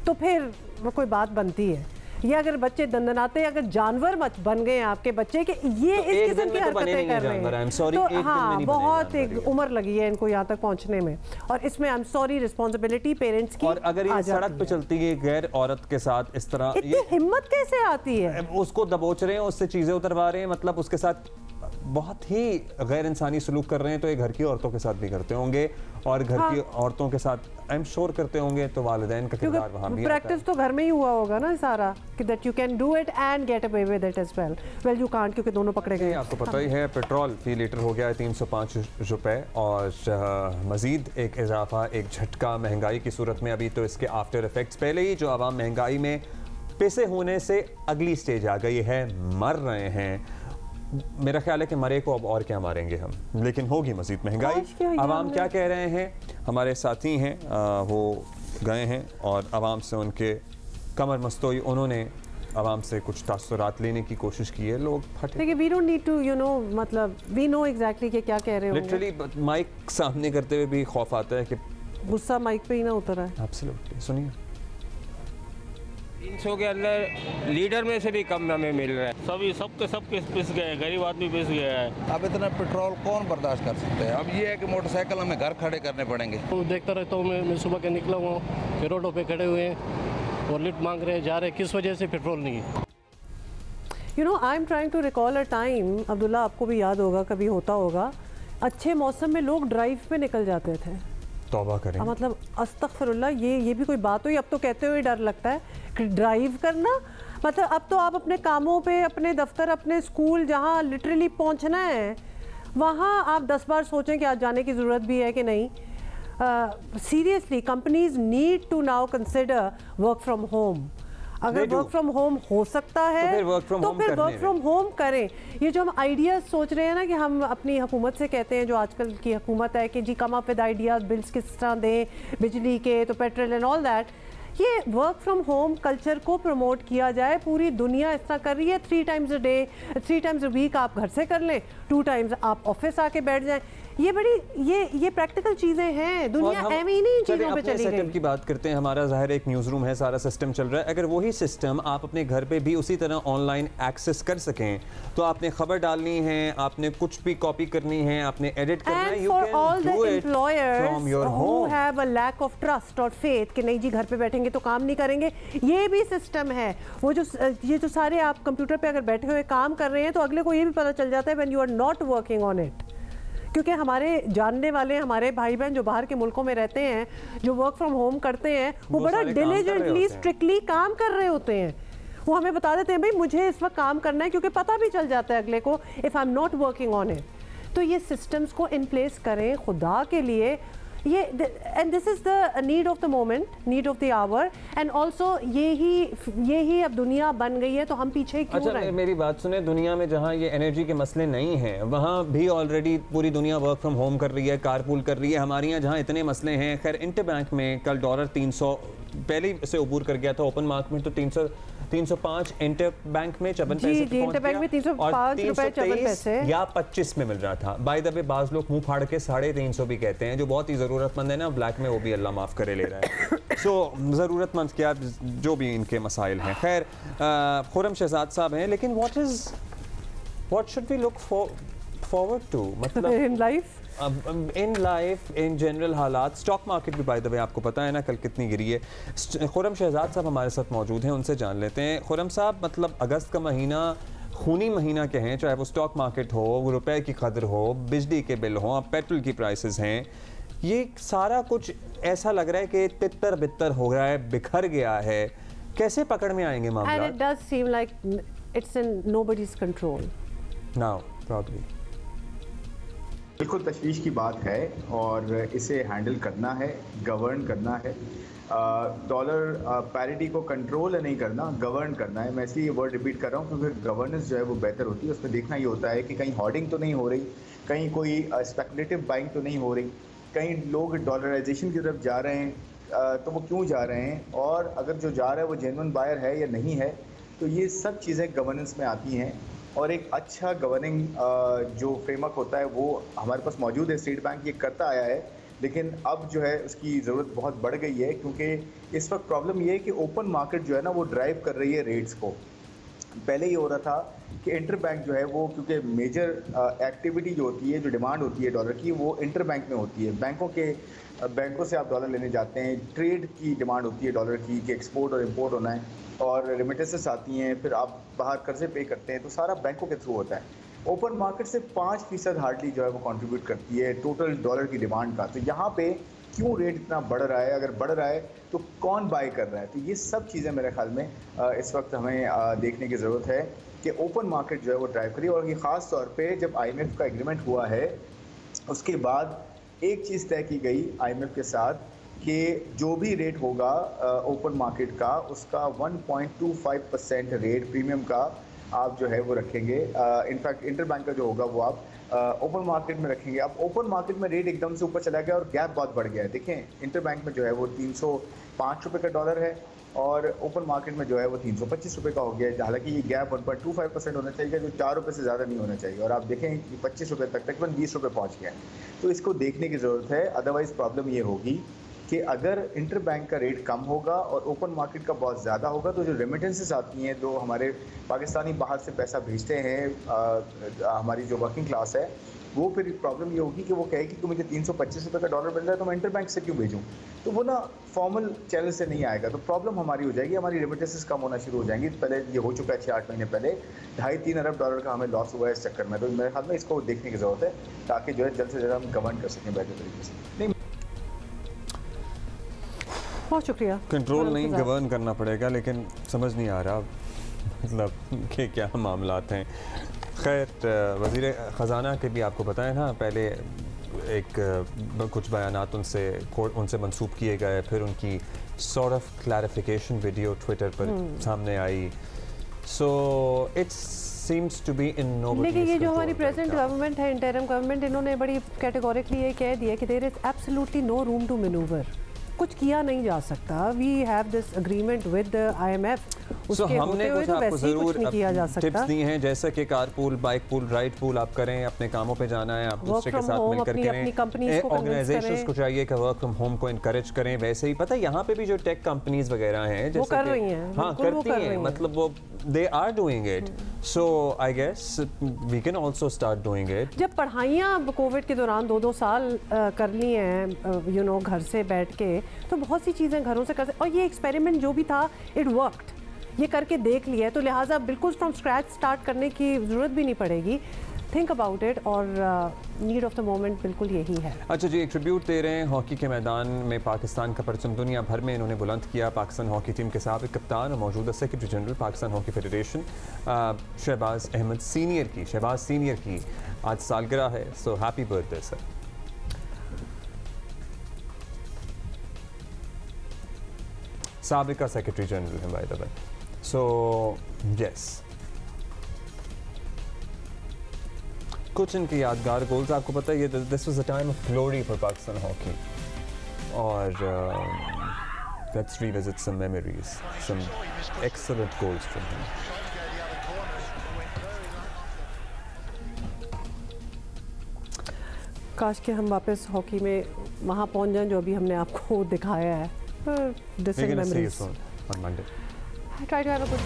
तो फिर कोई बात बनती है। या अगर बच्चे दंदनाते, अगर जानवर मत बन गए आपके बच्चे के ये तो इस किस्म की हरकतें कर रहे हैं तो हाँ बहुत एक उम्र लगी है इनको यहाँ तक पहुँचने में, और इसमें I am sorry responsibility parents की। और अगर ये सड़क पे चलती है गैर औरत के साथ इस तरह, इतनी हिम्मत कैसे आती है? उसको दबोच रहे हैं, उससे चीजें उतरवा रहे हैं, मतलब उसके साथ बहुत ही गैर इंसानी सलूक कर रहे हैं। तो ये घर की औरतों के साथ भी करते होंगे और घर की औरतों के साथ आई एम श्योर करते होंगे, तो वालिदैन का किरदार वहां भी प्रैक्टिस तो घर में ही हुआ होगा ना सारा, कि that you can do it and get away with it as well. Well you can't, क्योंकि दोनों पकड़े गए। आपको पता ही है पेट्रोल फी लीटर हो गया है 305 रुपए और मजीद एक इजाफा, एक झटका महंगाई की सूरत में। अभी तो इसके आफ्टर इफेक्ट्स पहले ही जो आवाम महंगाई में पिसे होने से अगली स्टेज आ गई है, मर रहे हैं। मेरा ख्याल है कि मरे को अब और क्या मारेंगे हम, लेकिन होगी मजीद महंगाई। आवाम क्या कह रहे हैं, हमारे साथी हैं वो गए हैं और आवाम से उनके कमर मस्तोई, उन्होंने आवाम से कुछ तासुरात लेने की कोशिश की है। लोग फटे, देखिए we don't need to you know, मतलब वी नो एग्जैक्टली कि क्या कह रहे हो। लिटरली माइक सामने करते हुए भी खौफ आता है कि गुस्सा माइक पे ही ना उतर है। एब्सोल्युटली। सुनिए, 300 के अंदर लीटर में से भी कम हमें मिल रहा है। सब पिस गए, गरीब आदमी पिस गया है। अब इतना पेट्रोल कौन बर्दाश्त कर सकते हैं? अब ये है कि मोटरसाइकिल हमें घर खड़े करने पड़ेंगे। देखता रहता हूँ मैं सुबह के निकला हुआ हूँ कि रोडों पे खड़े हुए हैं और लिफ्ट मांग रहे हैं, जा रहे हैं, किस वजह से पेट्रोल नहीं है। You know I am trying to recall a time, Abdullah आपको भी याद होगा, कभी होता होगा, अच्छे मौसम में लोग ड्राइव पे निकल जाते थे। तौबा करें, मतलब अस्तगफिरुल्लाह, ये भी कोई बात हुई? अब तो कहते हुए डर लगता है कि ड्राइव करना, मतलब अब तो आप अपने कामों पे, अपने दफ्तर, अपने स्कूल, जहाँ लिटरली पहुँचना है वहाँ आप 10 बार सोचें कि आज जाने की ज़रूरत भी है कि नहीं। Seriously companies need to now consider work from home. अगर वर्क फ्रॉम होम हो सकता है तो फिर वर्क फ्रॉम होम करें। ये जो हम आइडियाज़ सोच रहे हैं ना, कि हम अपनी हुकूमत से कहते हैं, जो आजकल की हुकूमत है, कि जी come up with ideas, bills किस तरह दें बिजली के, तो पेट्रोल एंड ऑल दैट। ये वर्क फ्रॉम होम कल्चर को प्रमोट किया जाए। पूरी दुनिया इस तरह कर रही है। 3 times a day, 3 times a week आप घर से कर लें, 2 टाइम्स आप ऑफिस आके बैठ जाएं। ये बड़ी ये प्रैक्टिकल चीजें हैं। दुनिया एम ही नहीं चीजों पे चली गई। की बात करते हैं, हमारा ज़ाहिर एक न्यूज़ रूम है, सारा सिस्टम चल रहा है। अगर वही सिस्टम आप अपने घर पे भी उसी तरह ऑनलाइन एक्सेस कर सकें, तो आपने खबर डालनी है, आपने कुछ भी कॉपी करनी है, आपने एडिट करना है, you can do it from your home. Who have a lack of trust और फेथ कि नहीं जी घर पे बैठेंगे तो काम नहीं करेंगे, ये भी सिस्टम है। वो ये जो सारे आप कंप्यूटर पे अगर बैठे हुए काम कर रहे हैं, तो अगले को ये भी पता चल जाता है when you are not working on it. क्योंकि हमारे जानने वाले, हमारे भाई बहन जो बाहर के मुल्कों में रहते हैं, जो वर्क फ्रॉम होम करते हैं, वो बड़ा डिलीजेंटली, स्ट्रिक्टली काम कर रहे होते हैं। वो हमें बता देते हैं भाई मुझे इस वक्त काम करना है, क्योंकि पता भी चल जाता है अगले को if I am not working on it. तो ये सिस्टम्स को इन प्लेस करें खुदा के लिए। ये and this is the need of the moment, need of the hour, and also ये ही अब दुनिया बन गई है, तो हम पीछे क्यों रहे? मेरी बात सुने, दुनिया में जहाँ ये एनर्जी के मसले नहीं हैं, वहाँ भी ऑलरेडी पूरी दुनिया वर्क फ्रॉम होम कर रही है, कारपूल कर रही है। हमारे यहाँ जहाँ इतने मसले हैं, खैर इंटरबैंक में कल डॉलर 300 पहले से अबूर कर गया था, ओपन मार्केट में तो 305 इंटर बैंक में 54 पैसे पे पहुंच गया, में 305 रुपए 54 पैसे या 25 में मिल रहा था। बाय द वे बाज लोग मुंह फाड़ के 350 भी कहते हैं, जो बहुत ही ज़रूरतमंद है ना, ब्लैक में वो भी अल्लाह माफ़ करे ले रहा है। सो ज़रूरतमंद क्या, जो भी इनके मसाइल हैं। खैर खुर्रम शहजाद साहब हैं, लेकिन what should we look forward to, मतलब इन लाइफ इन जनरल हालात। स्टॉक मार्केट भी बाय द वे आपको पता है ना कल कितनी गिरी है। खुर्रम शहजाद साहब हमारे साथ मौजूद हैं, उनसे जान लेते हैं। खुर्रम साहब, मतलब अगस्त का महीना खूनी महीना कहें, चाहे वो स्टॉक मार्केट हो, रुपए की कदर हो, बिजली के बिल हो, पेट्रोल की प्राइसेस हैं, ये सारा कुछ ऐसा लग रहा है कि तितर बितर हो रहा है, बिखर गया है। कैसे पकड़ में आएंगे मामला? And it does seem like it's in nobody's control now probably। बिल्कुल तशवीश की बात है और इसे हैंडल करना है, गवर्न करना है। डॉलर पैरिटी को कंट्रोल नहीं करना, गवर्न करना है। मैं इसलिए ये वर्ड रिपीट कर रहा हूँ क्योंकि गवर्नेंस जो है वो बेहतर होती है। उसमें देखना ये होता है कि कहीं हॉर्डिंग तो नहीं हो रही, कहीं कोई स्पेकुलेटिव बाइंग तो नहीं हो रही, कई लोग डॉलराइजेशन की तरफ जा रहे हैं, तो वो क्यों जा रहे हैं, और अगर जो जा रहा है वो जेन्युइन बायर है या नहीं है। तो ये सब चीज़ें गवर्नेंस में आती हैं, और एक अच्छा गवर्निंग जो फ्रेमवर्क होता है वो हमारे पास मौजूद है। स्टेट बैंक ये करता आया है, लेकिन अब जो है उसकी ज़रूरत बहुत बढ़ गई है, क्योंकि इस वक्त प्रॉब्लम ये है कि ओपन मार्केट जो है ना वो ड्राइव कर रही है रेट्स को। पहले ये हो रहा था कि इंटर बैंक जो है वो, क्योंकि मेजर एक्टिविटी जो होती है, जो डिमांड होती है डॉलर की, वो इंटर बैंक में होती है। बैंकों से आप डॉलर लेने जाते हैं, ट्रेड की डिमांड होती है डॉलर की कि एक्सपोर्ट और इंपोर्ट होना है, और रेमिटेंसेस आती हैं, फिर आप बाहर कर्जे पे करते हैं, तो सारा बैंकों के थ्रू होता है। ओपन मार्केट से 5% हार्डली जो है वो कंट्रीब्यूट करती है टोटल डॉलर की डिमांड का। तो यहाँ पे क्यों रेट इतना बढ़ रहा है, अगर बढ़ रहा है तो कौन बाय कर रहा है? तो ये सब चीज़ें मेरे ख्याल में इस वक्त हमें देखने की ज़रूरत है कि ओपन मार्केट जो है वो ड्राइव करिए। और ये ख़ास तौर पे जब IMF का एग्रीमेंट हुआ है उसके बाद एक चीज़ तय की गई IMF के साथ कि जो भी रेट होगा ओपन मार्केट का, उसका 1.25% रेट प्रीमियम का आप जो है वो रखेंगे। इनफैक्ट इंटर बैंक का जो होगा वो आप ओपन मार्केट में रखेंगे। अब ओपन मार्केट में रेट एकदम से ऊपर चला गया और गैप बहुत बढ़ गया है। देखें, इंटर बैंक में जो है वो 305 रुपये का डॉलर है, और ओपन मार्केट में जो है वो 325 रुपये का हो गया है। हालांकि ये गैप 1.25% होना चाहिए, जो 4 रुपये से ज़्यादा नहीं होना चाहिए। और आप देखें कि 25 रुपये तक तकरीबन 20 रुपये पहुँच गया है। तो इसको देखने की ज़रूरत है। अदरवाइज़ प्रॉब्लम ये होगी कि अगर इंटर बैंक का रेट कम होगा और ओपन मार्केट का बहुत ज़्यादा होगा, तो जो रेमिटेंसेस आती हैं, जो हमारे पाकिस्तानी बाहर से पैसा भेजते हैं, हमारी जो वर्किंग क्लास है, वो फिर प्रॉब्लम ये होगी कि वो कहेगी कि मुझे 325 रुपये का डॉलर मिल रहा है तो मैं इंटर बैंक से क्यों भेजूँ? तो वो ना फॉर्मल चैनल से नहीं आएगा, तो प्रॉब्लम हमारी हो जाएगी, हमारी रेमिटेंसेस कम होना शुरू हो जाएंगी। पहले ये हो चुका है 6-8 महीने पहले 2.5-3 अरब डॉलर का हमें लॉस हुआ है इस चक्कर में। तो मेरे ख्याल में इसको देखने की ज़रूरत है ताकि जो है जल्द से जल्द हम गवर्न कर सकें बेहतर तरीके से। बहुत शुक्रिया। कंट्रोल नहीं, गवर्न करना पड़ेगा, लेकिन समझ नहीं आ रहा मतलब कि क्या मामलात हैं। खैर, वज़ीर ख़ज़ाना के भी आपको पता है ना, पहले एक कुछ बयानात उनसे मंसूब किए गए, फिर उनकी sort of clarification video Twitter पर सामने आई। So it's seems to be in nobody's लेकिन ये जो हमारी प्रेजेंट गवर्नमेंट है, इंटरिम गवर्नमेंट, इन्होंने बड़ी कैटेगोरिकली ये कह दिया कि there is absolutely no room to manoeuvre. कुछ किया नहीं जा सकता। We have this agreement with IMF, उसके होते हुए तो वैसे ही कुछ नहीं किया जा सकता। टिप्स दी हैं जैसे कि car pool, bike pool, ride pool आप करें, अपने कामों पे जाना है, आप दूसरे के साथ मिलकर करें। ऑर्गेनाइजेशंस को चाहिए कि वर्क फ्रॉम होम को इनकरेज करें। वैसे ही पता है यहाँ पे भी जो टेक कंपनीज वगैरह हैं, वो कर रही हैं, हाँ करती हैं, मतलब वो they are doing it. So I guess we can also start doing it. जब पढ़ाइयाँ कोविड के दौरान 2-2 साल कर ली हैं घर से बैठ के, तो बहुत सी चीज़ें घरों से कर सकते, और ये एक्सपेरिमेंट जो भी था इट वर्कड, ये करके देख लिया है, तो लिहाजा बिल्कुल फ्रॉम स्क्रैच स्टार्ट करने की ज़रूरत भी नहीं पड़ेगी। थिंक अबाउट इट, और नीड ऑफ द मोमेंट बिल्कुल यही है। अच्छा जी, एक ट्रिब्यूट दे रहे हैं हॉकी के मैदान में। पाकिस्तान का परचम दुनिया भर में इन्होंने बुलंद किया। पाकिस्तान हॉकी टीम के साबिक कप्तान और मौजूदा secretary general Pakistan hockey federation Shahbaz Ahmed senior की आज सालगिरह है। So happy birthday sir. साबिका सेक्रेटरी जनरल है by the way. So yes, कुछ इनके यादगार गोल्स आपको पता है, ये this was a time of glory for Pakistan hockey, और let's revisit some memories, some excellent goals from him. काश कि हम वापस हॉकी में वहाँ पहुँच जाएं जो अभी हमने आपको दिखाया है। Distant memories. On Monday. I try to have a good